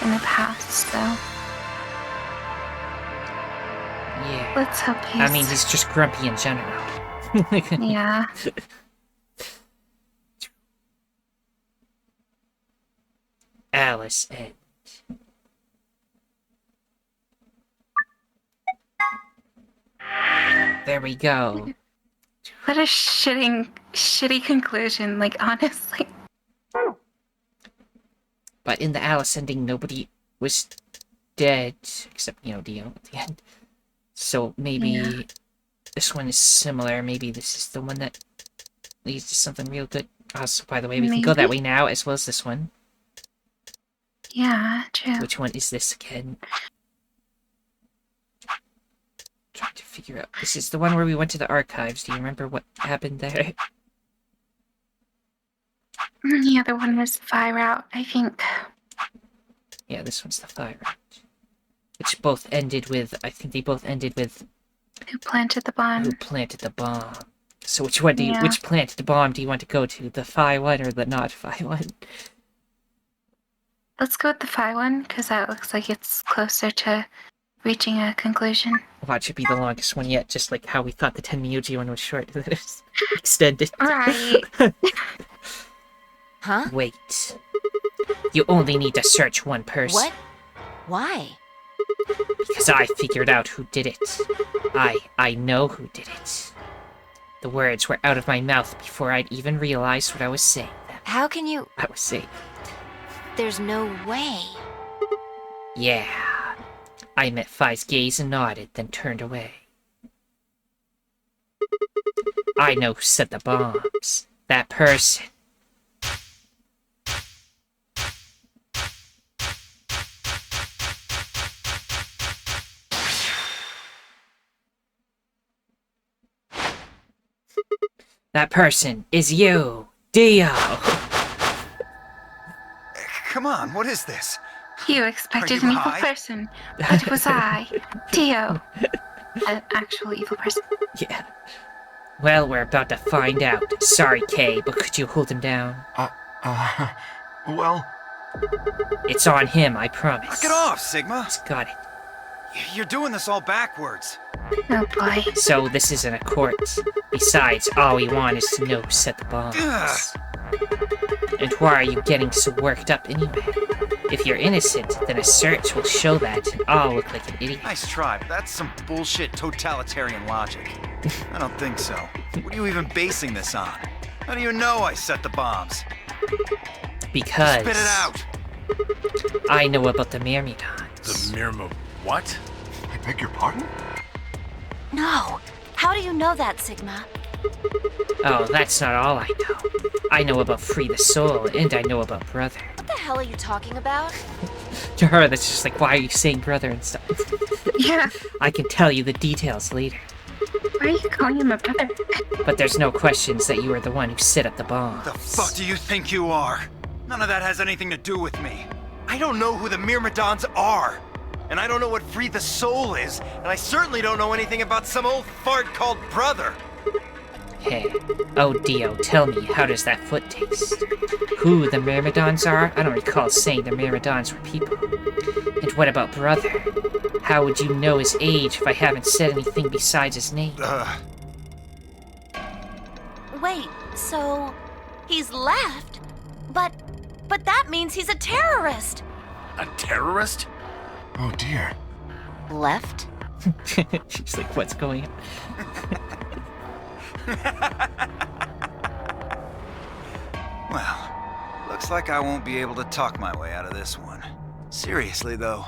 S2: in the past, so
S1: Yeah.
S2: let's hope he's.
S1: I mean, he's just grumpy in general.
S2: Yeah.
S1: Alice Ed. There we go.
S2: What a shitty conclusion. Like honestly.
S1: But in the Alice ending, nobody was dead, except, Dio at the end. So maybe
S2: Yeah.
S1: this one is similar. Maybe this is the one that leads to something real good. Also, by the way, we can go that
S2: Maybe.
S1: way now, as well as this one.
S2: Yeah, true.
S1: Which one is this again? Trying to figure out. This is the one where we went to the archives. Do you remember what happened there?
S2: The other one was Fire Out, I think.
S1: Yeah, this one's the fire route. Which both ended with, I think they both ended with
S2: Who planted the bomb?
S1: who planted the bomb. So which one do you,
S2: Yeah.
S1: which planted the bomb do you want to go to? The Phi one or the not Phi one?
S2: Let's go with the Phi one, because that looks like it's closer to reaching a conclusion.
S1: Watch it be the longest one yet, just like how we thought the Tenmyoji one was short. That it was extended.
S2: Right.
S7: Huh?
S1: Wait. You only need to search one person.
S7: What? Why?
S1: Because I figured out who did it. I know who did it. The words were out of my mouth before I'd even realized what I was saying.
S7: How can you?
S1: I was saying,
S7: There's no way.
S1: yeah. I met Phi's gaze and nodded, then turned away. I know who set the bombs. That person. That person is you, Dio.
S4: Come on, what is this?
S2: You expected
S4: you
S2: an evil
S4: high?
S2: person, but it was I, Dio. An actual evil person.
S1: Yeah. Well, we're about to find out. Sorry, Kay, but could you hold him down?
S8: Well,
S1: It's on him, I promise.
S4: Knock it off, Sigma.
S1: Got it.
S4: You're doing this all backwards.
S2: Oh boy.
S1: So this isn't a court. Besides, all we want is to know who set the bombs. And why are you getting so worked up anyway? If you're innocent, then a search will show that, and I'll look like an idiot.
S4: Nice try, but that's some bullshit totalitarian logic. I don't think so. What are you even basing this on? How do you know I set the bombs?
S1: Because
S4: Spit it out!
S1: I know about the Myrmidons.
S6: The Mirmo... what?
S8: I beg your pardon?
S5: No. How do you know that, Sigma?
S1: Oh, that's not all I know. I know about Free the Soul, and I know about Brother.
S5: What the hell are you talking about?
S1: To her, that's just like, why are you saying Brother and stuff?
S2: Yeah.
S1: I can tell you the details later.
S2: Why are you calling him a brother?
S1: But there's no questions that you were the one who set up the bombs.
S4: The fuck do you think you are? None of that has anything to do with me. I don't know who the Myrmidons are. And I don't know what Free the Soul is. And I certainly don't know anything about some old fart called Brother.
S1: Hey, oh Dio, tell me, how does that foot taste? Who the Myrmidons are? I don't recall saying the Myrmidons were people. And what about Brother? How would you know his age if I haven't said anything besides his name?
S5: Wait, so he's left? But that means he's a terrorist.
S6: A terrorist?
S8: Oh dear.
S7: Left?
S1: She's like, what's going on?
S4: Well, looks like I won't be able to talk my way out of this one. Seriously though,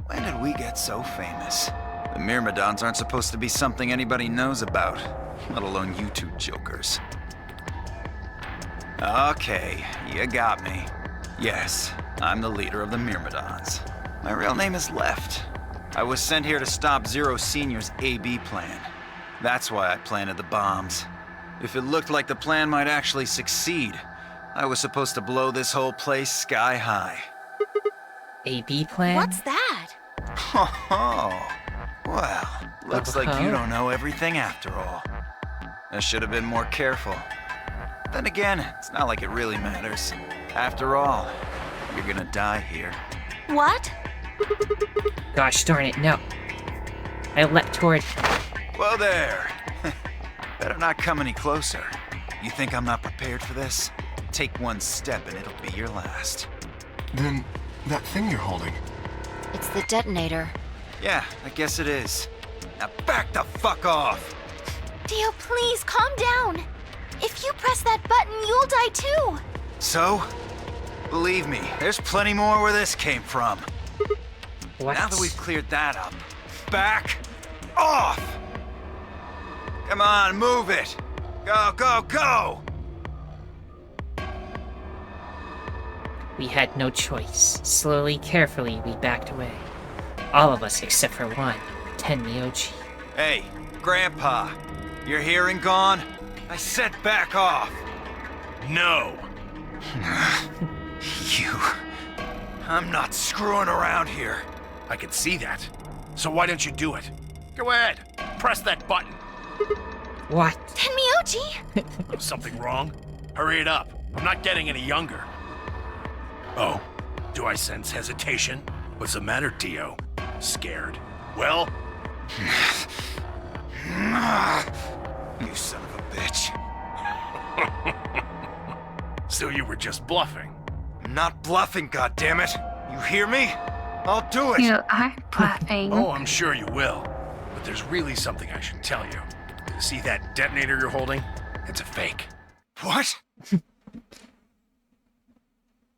S4: when did we get so famous? The Myrmidons aren't supposed to be something anybody knows about, let alone you two jokers. Okay, you got me. Yes, I'm the leader of the Myrmidons. My real name is Left. I was sent here to stop Zero Senior's AB plan. That's why I planted the bombs. If it looked like the plan might actually succeed, I was supposed to blow this whole place sky high.
S1: AB plan?
S5: What's that?
S4: Oh, well, looks like you don't know everything after all. I should have been more careful. Then again, it's not like it really matters. After all, you're gonna die here.
S5: What?
S1: Gosh darn it, no. I leapt toward him.
S4: Whoa there. Better not come any closer. You think I'm not prepared for this? Take one step and it'll be your last.
S8: Then, that thing you're holding.
S7: It's the detonator.
S4: Yeah, I guess it is. Now back the fuck off!
S5: Dio, please calm down. If you press that button, you'll die too.
S4: So? Believe me, there's plenty more where this came from.
S1: What?
S4: Now that we've cleared that up, back off! Come on, move it! Go, go, go!
S1: We had no choice. Slowly, carefully, we backed away. All of us except for one, Tenmyoji.
S4: Hey, Grandpa, your hearing gone? I said back off!
S6: No.
S4: You... I'm not screwing around here.
S6: I can see that. So why don't you do it? Go ahead. Press that button.
S1: What?
S5: Tenmyoji!
S6: Something wrong? Hurry it up. I'm not getting any younger. Oh, do I sense hesitation? What's the matter, Dio? Scared? Well?
S4: You son of a bitch.
S6: So you were just bluffing.
S4: I'm not bluffing, goddammit. You hear me? I'll do it.
S2: You are bluffing.
S6: Oh, I'm sure you will. But there's really something I should tell you. See that detonator you're holding? It's a fake.
S4: What?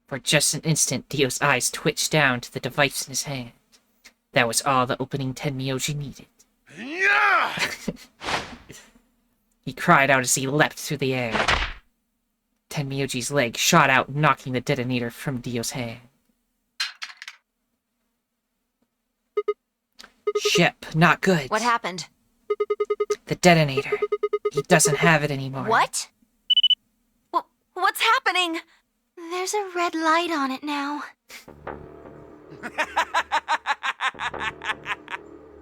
S1: For just an instant, Dio's eyes twitched down to the device in his hand. That was all the opening Tenmyoji needed.
S6: Yeah!
S1: He cried out as he leapt through the air. Tenmyoji's leg shot out, knocking the detonator from Dio's hand. Ship, not good.
S7: What happened?
S1: The detonator. He doesn't have it anymore.
S5: What? What's happening? There's a red light on it now.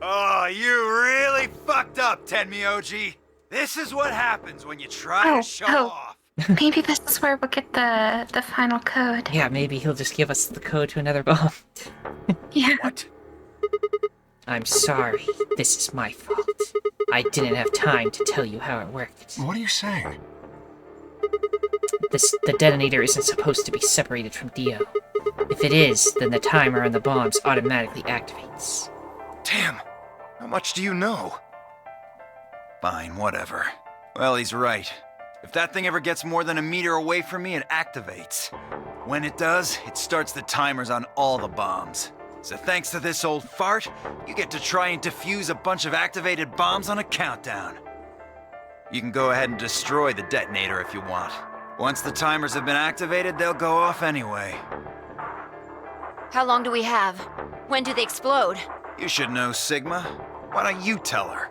S4: Oh, you really fucked up, Tenmyoji. This is what happens when you try to show off.
S2: Maybe this is where we'll get the final code.
S1: Yeah, maybe he'll just give us the code to another bomb.
S2: Yeah.
S6: What?
S1: I'm sorry. This is my fault. I didn't have time to tell you how it worked.
S8: What are you saying?
S1: The detonator isn't supposed to be separated from Dio. If it is, then the timer on the bombs automatically activates.
S4: Damn. How much do you know? Fine, whatever. Well, he's right. If that thing ever gets more than a meter away from me, it activates. When it does, it starts the timers on all the bombs. So thanks to this old fart, you get to try and defuse a bunch of activated bombs on a countdown. You can go ahead and destroy the detonator if you want. Once the timers have been activated, they'll go off anyway.
S7: How long do we have? When do they explode?
S4: You should know, Sigma. Why don't you tell her?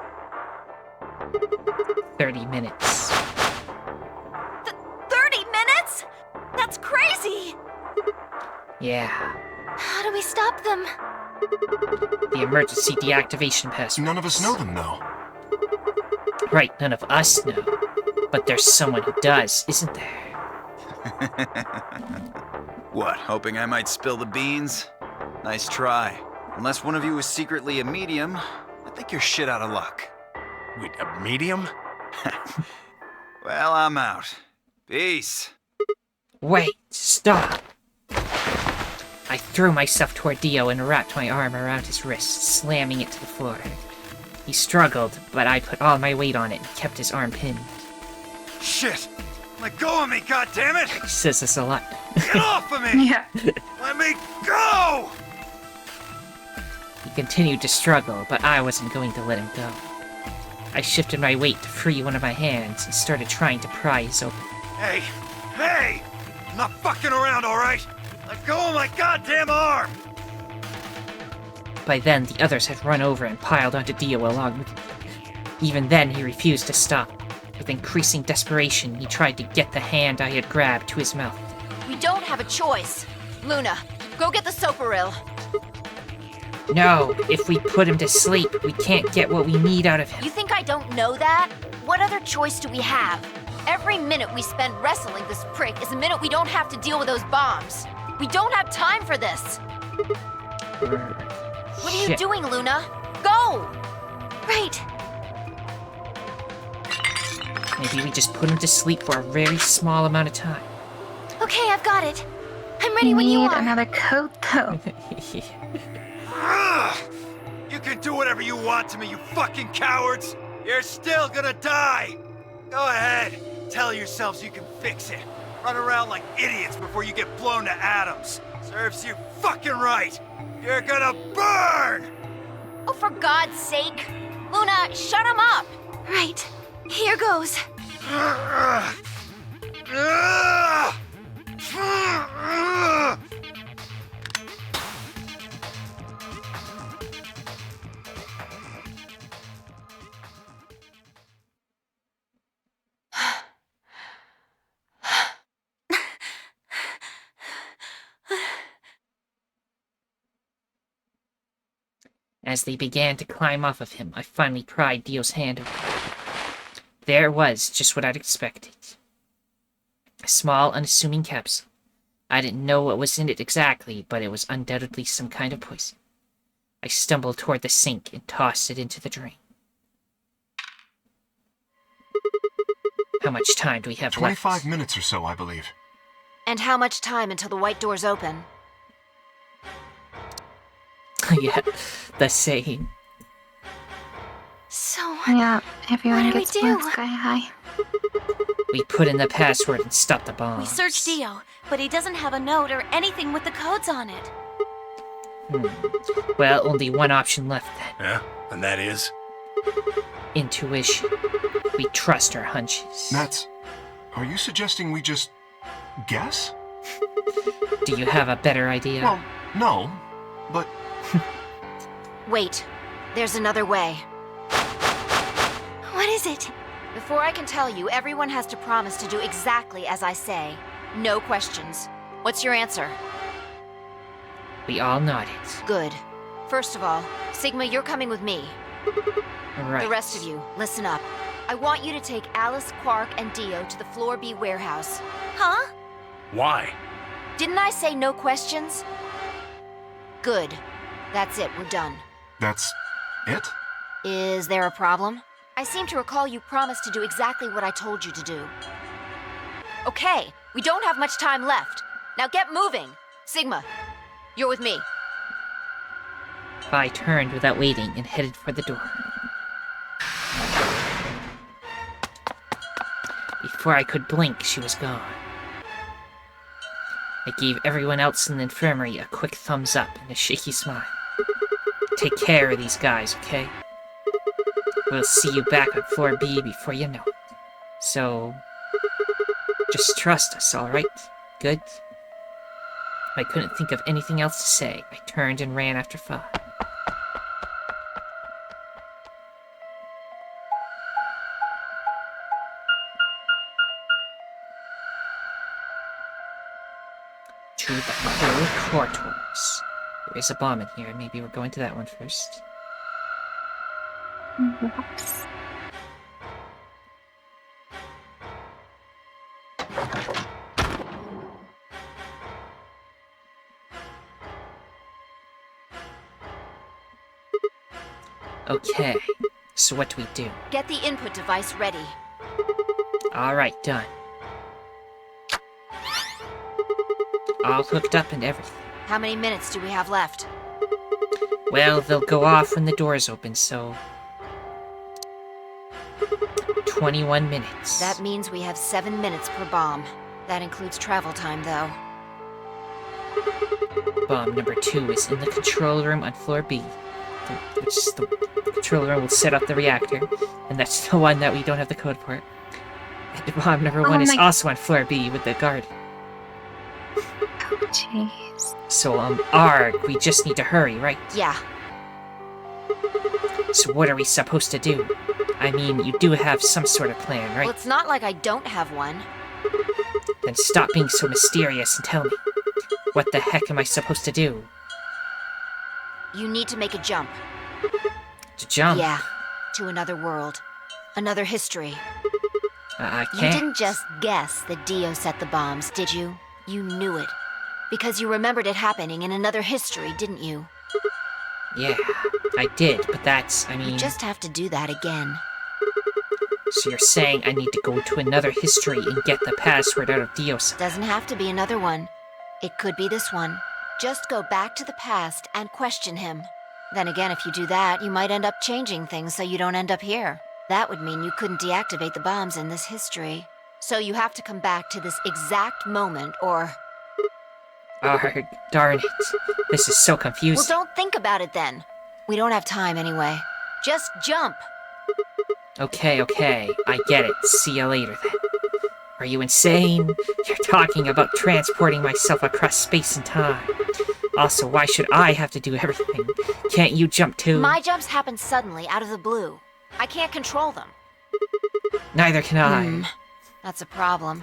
S1: 30 minutes.
S5: 30 minutes? That's crazy!
S1: Yeah.
S5: How do we stop them?
S1: The emergency deactivation password.
S8: None of us know them, though.
S1: Right, none of us know. But there's someone who does, isn't there?
S4: What, hoping I might spill the beans? Nice try. Unless one of you is secretly a medium, I think you're shit out of luck.
S6: Wait, a medium?
S4: Well, I'm out. Peace.
S1: Wait, stop! I threw myself toward Dio and wrapped my arm around his wrist, slamming it to the floor. He struggled, but I put all my weight on it and kept his arm pinned.
S4: Shit! Let go of me, goddammit!
S1: He says this a lot.
S4: Get off of me!
S2: Yeah.
S4: Let me go!
S1: He continued to struggle, but I wasn't going to let him go. I shifted my weight to free one of my hands and started trying to pry his open.
S4: Hey! Hey! I'm not fucking around, alright? Let go of my goddamn arm!
S1: By then, the others had run over and piled onto Dio along with me. Even then, he refused to stop. With increasing desperation, he tried to get the hand I had grabbed to his mouth.
S7: We don't have a choice. Luna, go get the soparil.
S1: No, if we put him to sleep, we can't get what we need out of him.
S7: You think I don't know that? What other choice do we have? Every minute we spend wrestling this prick is a minute we don't have to deal with those bombs. We don't have time for this. What are you doing, Luna? Go!
S5: Right.
S1: Maybe we just put him to sleep for a very small amount of time.
S5: Okay, I've got it. I'm ready
S2: We
S5: when you
S2: need
S5: are.
S2: another code, though.
S4: You can do whatever you want to me, you fucking cowards! You're still gonna die! Go ahead, tell yourselves you can fix it. Run around like idiots before you get blown to atoms. Serves you fucking right! You're gonna burn!
S7: Oh, for God's sake. Luna, shut him up!
S5: Right. Here goes.
S1: As they began to climb off of him, I finally pried Dio's hand away. There was just what I'd expected. A small, unassuming capsule. I didn't know what was in it exactly, but it was undoubtedly some kind of poison. I stumbled toward the sink and tossed it into the drain. How much time do we have
S8: 25
S1: left?
S8: minutes or so, I believe.
S7: And how much time until the white doors open?
S1: Yeah, the same.
S5: So,
S2: Yeah, everyone
S5: What do we
S2: gets
S5: do?
S2: blown sky high.
S1: We put in the password and stopped the bomb.
S5: we searched Dio, but he doesn't have a note or anything with the codes on it.
S1: Well, only one option left then.
S6: Yeah, and that is?
S1: Intuition. We trust our hunches.
S8: Nats, are you suggesting we just guess?
S1: Do you have a better idea?
S8: Well, no, but
S7: Wait, there's another way.
S5: What is it?
S7: Before I can tell you, everyone has to promise to do exactly as I say. No questions. What's your answer?
S1: We all nodded.
S7: Good. First of all, Sigma, you're coming with me.
S1: Right.
S7: The rest of you, listen up. I want you to take Alice, Quark, and Dio to the Floor B warehouse.
S5: Huh?
S6: Why?
S7: Didn't I say no questions? Good. That's it, we're done.
S8: That's it?
S7: Is there a problem? I seem to recall you promised to do exactly what I told you to do. Okay, we don't have much time left. Now get moving. Sigma, you're with me.
S1: I turned without waiting and headed for the door. Before I could blink, she was gone. I gave everyone else in the infirmary a quick thumbs up and a shaky smile. Take care of these guys, okay? We'll see you back on floor B before you know it. So, just trust us, alright? Good? I couldn't think of anything else to say. I turned and ran after 5. To the cool corridors. There is a bomb in here. Maybe we're going to that one first.
S2: Whoops.
S1: Okay, so what do we do?
S7: Get the input device ready.
S1: Alright, done. All hooked up and everything.
S7: How many minutes do we have left?
S1: Well, they'll go off when the doors open, so... 21 minutes.
S7: That means we have 7 minutes per bomb. That includes travel time, though.
S1: Bomb number 2 is in the control room on floor B. Which is the control room will set up the reactor, and that's the one that we don't have the code for. And bomb number 1 is also on floor B with the guard.
S2: Oh, jeez.
S1: So, arg, we just need to hurry, right?
S7: Yeah.
S1: So what are we supposed to do? I mean, you do have some sort of plan, right?
S7: Well, it's not like I don't have one.
S1: Then stop being so mysterious and tell me. What the heck am I supposed to do?
S7: You need to make a jump.
S1: To jump?
S7: Yeah, to another world. Another history.
S1: I
S7: You
S1: can't.
S7: didn't just guess that Dio set the bombs, did you? You knew it. Because you remembered it happening in another history, didn't you?
S1: Yeah, I did, but that's, I mean...
S7: You just have to do that again.
S1: So you're saying I need to go to another history and get the password out of Dios?
S7: Doesn't have to be another one. It could be this one. Just go back to the past and question him. Then again, if you do that, you might end up changing things so you don't end up here. That would mean you couldn't deactivate the bombs in this history. So you have to come back to this exact moment, or...
S1: Arg, darn it. This is so confusing.
S7: Well, don't think about it then. We don't have time anyway. Just jump.
S1: Okay, I get it. See you later then. Are you insane? You're talking about transporting myself across space and time. Also, why should I have to do everything? Can't you jump too?
S7: My jumps happen suddenly, out of the blue. I can't control them.
S1: Neither can I.
S7: That's a problem.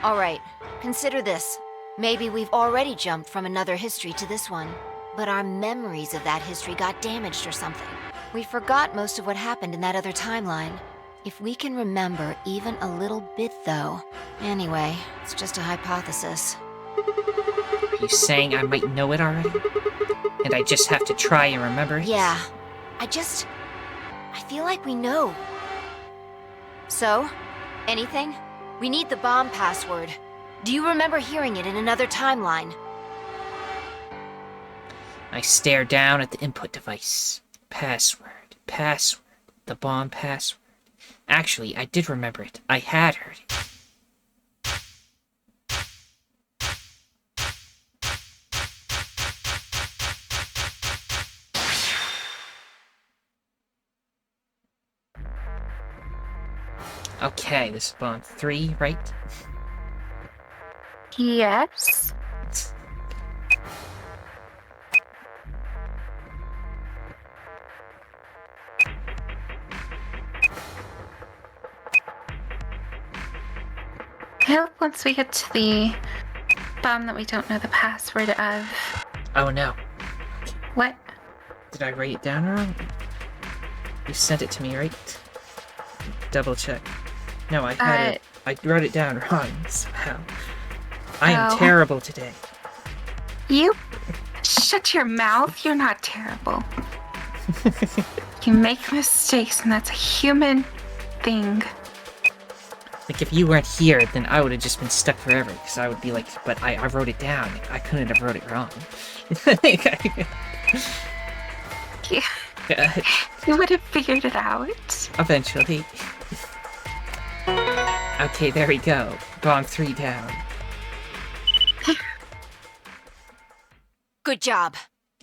S7: Alright, consider this. Maybe we've already jumped from another history to this one, but our memories of that history got damaged or something. We forgot most of what happened in that other timeline. If we can remember even a little bit, though. Anyway, it's just a hypothesis.
S1: Are you saying I might know it already? And I just have to try and remember it?
S7: Yeah. I feel like we know. So, anything? We need the bomb password. Do you remember hearing it in another timeline?
S1: I stare down at the input device. Password. The bomb password. Actually, I did remember it. I had heard it. Okay, this is bomb 3, right?
S2: Yes. I hope once we get to the bomb that we don't know the password of.
S1: Oh no.
S2: What?
S1: Did I write it down wrong? You sent it to me, right? Double check. No, I had it. I wrote it down wrong somehow. I am terrible today.
S2: You shut your mouth. You're not terrible. You make mistakes, and that's a human thing.
S1: Like, if you weren't here, then I would have just been stuck forever, because I would be like, but I wrote it down. I couldn't have wrote it wrong.
S2: Yeah. You would have figured it out.
S1: Eventually. Okay, there we go. Bomb 3 down.
S3: Good job.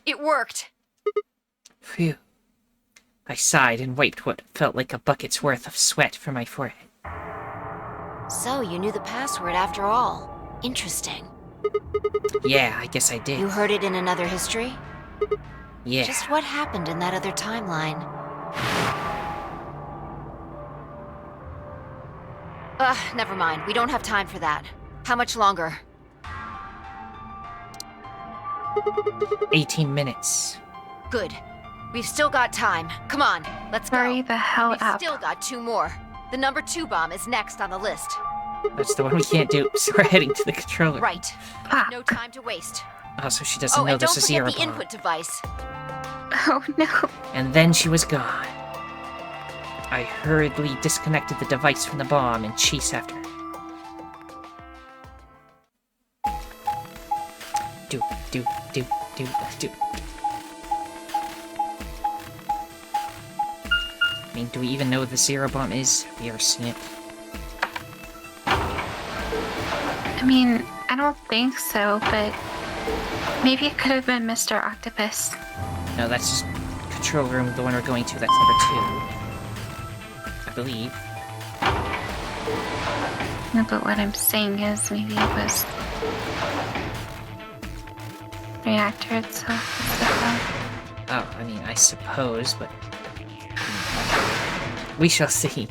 S3: It worked.
S1: Phew. I sighed and wiped what felt like a bucket's worth of sweat from my forehead.
S7: So, you knew the password after all. Interesting.
S1: Yeah, I guess I did.
S7: You heard it in another history?
S1: Yeah.
S7: Just what happened in that other timeline? Never mind. We don't have time for that. How much longer?
S1: 18 minutes.
S3: Good. We've still got time. Come on, let's go.
S2: Hurry the hell
S3: We've
S2: up.
S3: still got 2 more. The number 2 bomb is next on the list.
S1: That's the one we can't do, so we're heading to the controller.
S3: Right.
S2: Fuck.
S3: No time to waste.
S1: Oh, so she doesn't know
S3: and
S1: there's
S3: don't
S1: a zero
S3: forget the
S1: bomb.
S3: input device.
S2: Oh no.
S1: And then she was gone. I hurriedly disconnected the device from the bomb and chased after her. Do. I mean, do we even know what the zero bomb is? Have we ever seen it?
S2: I mean, I don't think so, but maybe it could have been Mr. Octopus.
S1: No, that's just control room, the one we're going to. That's number 2. I believe.
S2: No, but what I'm saying is maybe it was reactor itself.
S1: Oh, I mean, I suppose, but we shall see.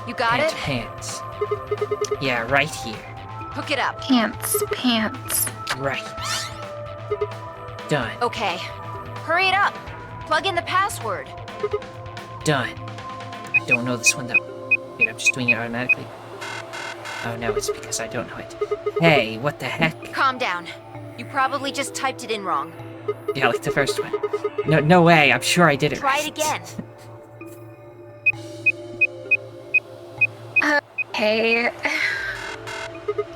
S3: You got it?
S1: Pants. Yeah, right here.
S3: Hook it up.
S2: Pants.
S1: Right. Done.
S3: Okay. Hurry it up. Plug in the password.
S1: Done. I don't know this one though. Wait, I'm just doing it automatically. Oh no, it's because I don't know it. Hey, what the heck?
S3: Calm down. You probably just typed it in wrong.
S1: Yeah, like the first one. No way, I'm sure I did it
S3: Try
S1: right.
S3: it again.
S2: Okay.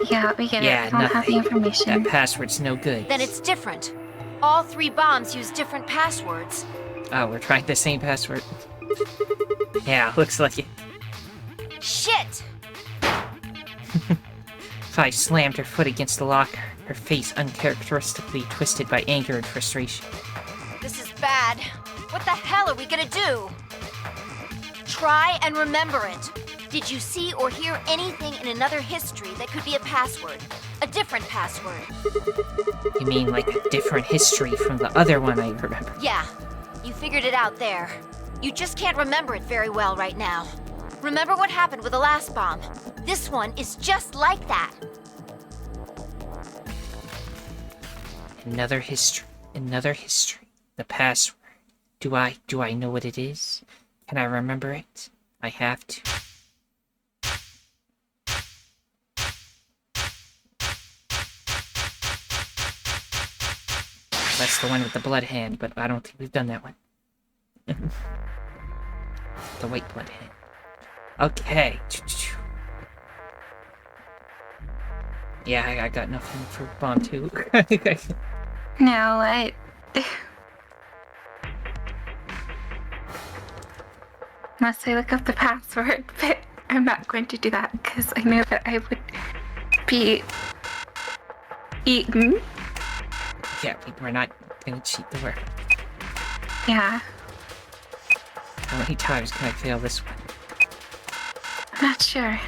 S2: Yeah, we get it.
S1: Yeah,
S2: I don't have the
S1: nothing.
S2: information.
S1: That password's no good.
S3: Then it's different. All 3 bombs use different passwords.
S1: Oh, we're trying the same password. Yeah, looks like it.
S3: Shit!
S1: Fi slammed her foot against the locker, her face uncharacteristically twisted by anger and frustration.
S3: This is bad. What the hell are we gonna do? Try and remember it. Did you see or hear anything in another history that could be a password? A different password?
S1: You mean like a different history from the other one I remember?
S3: Yeah. You figured it out there. You just can't remember it very well right now. Remember what happened with the last bomb? This one is just like that.
S1: Another history. The password. Do I know what it is? Can I remember it? I have to. That's the one with the blood hand, but I don't think we've done that one. The white blood hand. Okay. Yeah, I got nothing for bomb 2.
S2: No, I... Unless I look up the password, but I'm not going to do that because I know that I would be eaten.
S1: Yeah, we're not gonna cheat the work.
S2: Yeah,
S1: How many times can I fail this one?
S2: I'm not sure.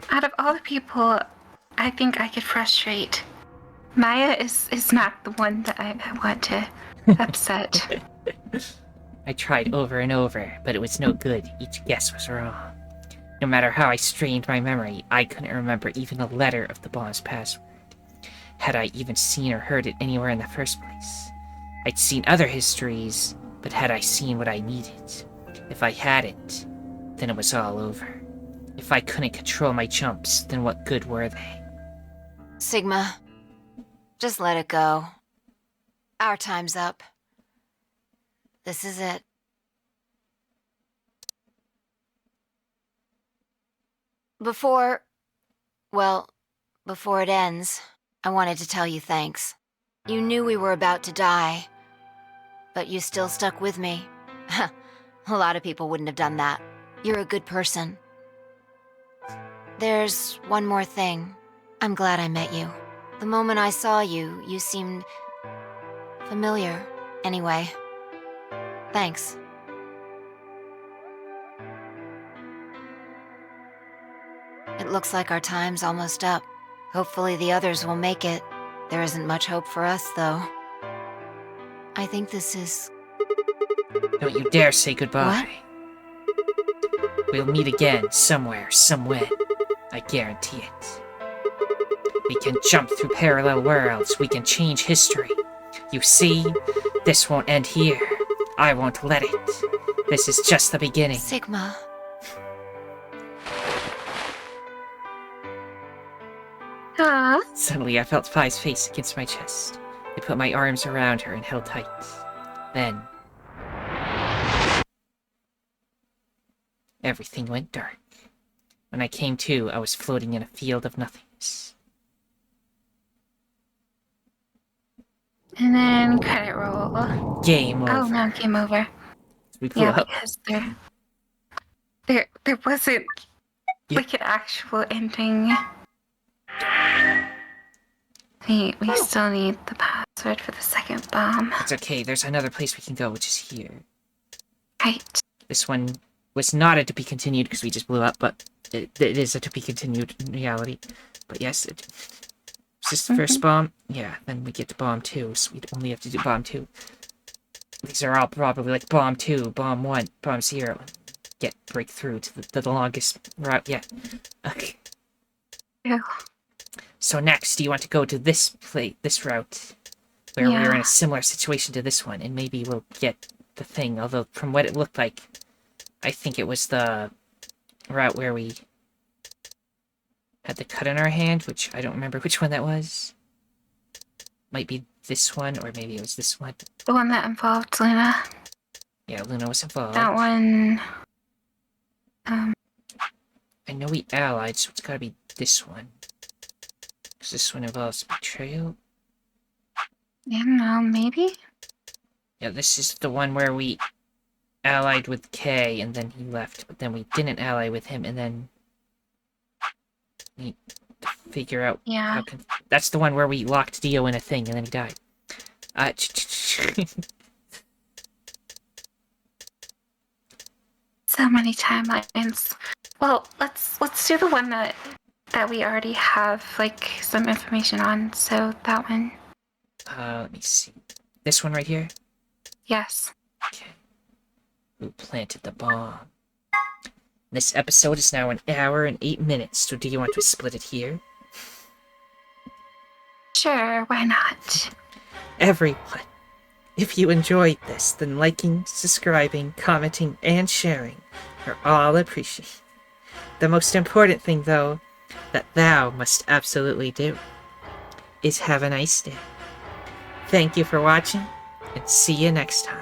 S2: Out of all the people I think I could frustrate. Maya is not the one that I want to upset.
S1: I tried over and over, but it was no good. Each guess was wrong. No matter how I strained my memory, I couldn't remember even a letter of the bomb's password. Had I even seen or heard it anywhere in the first place? I'd seen other histories, but had I seen what I needed? If I hadn't, then it was all over. If I couldn't control my jumps, then what good were they?
S7: Sigma, just let it go. Our time's up. This is it. Before it ends, I wanted to tell you thanks. You knew we were about to die, but you still stuck with me. A lot of people wouldn't have done that. You're a good person. There's one more thing. I'm glad I met you. The moment I saw you, you seemed familiar. Anyway, thanks. It looks like our time's almost up. Hopefully the others will make it. There isn't much hope for us, though. I think this is...
S1: Don't you dare say goodbye.
S7: What?
S1: We'll meet again, somewhere, somewhen. I guarantee it. We can jump through parallel worlds. We can change history. You see, this won't end here. I won't let it. This is just the beginning.
S7: Sigma.
S2: Aww.
S1: Suddenly, I felt Phi's face against my chest. I put my arms around her and held tight. Then... everything went dark. When I came to, I was floating in a field of nothingness.
S2: And then credit roll.
S1: Game over.
S2: Oh no, game over.
S1: We blew
S2: Yeah,
S1: up.
S2: because there wasn't like an actual ending. We still need the password for the second bomb.
S1: It's okay, there's another place we can go, which is here.
S2: Right.
S1: This one was not a to be continued because we just blew up, but it is a to be continued in reality. But yes, is this the first bomb? Yeah, then we get to bomb 2, so we only have to do bomb 2. These are all probably like bomb 2, bomb 1, bomb 0. Break through to the longest route yet. Okay.
S2: Yeah.
S1: So next, do you want to go to this route, where we're in a similar situation to this one, and maybe we'll get the thing, although from what it looked like, I think it was the route where we had the cut in our hand, which I don't remember which one that was. Might be this one, or maybe it was this one.
S2: The one that involved Luna.
S1: Yeah, Luna was involved.
S2: That one...
S1: I know we allied, so it's gotta be this one. Because this one involves betrayal.
S2: I don't know, maybe?
S1: Yeah, this is the one where we allied with Kay, and then he left, but then we didn't ally with him, and then... we need to figure out how can... That's the one where we locked Dio in a thing, and then he died.
S2: So many timelines. Well, let's do the one that we already have, like, some information on, so that one.
S1: Let me see. This one right here?
S2: Yes.
S1: Okay. Who planted the bomb? This episode is now 1 hour and 8 minutes, so do you want to split it here?
S2: Sure, why not?
S1: Everyone, if you enjoyed this, then liking, subscribing, commenting, and sharing are all appreciated. The most important thing, though, that thou must absolutely do, is have a nice day. Thank you for watching, and see you next time.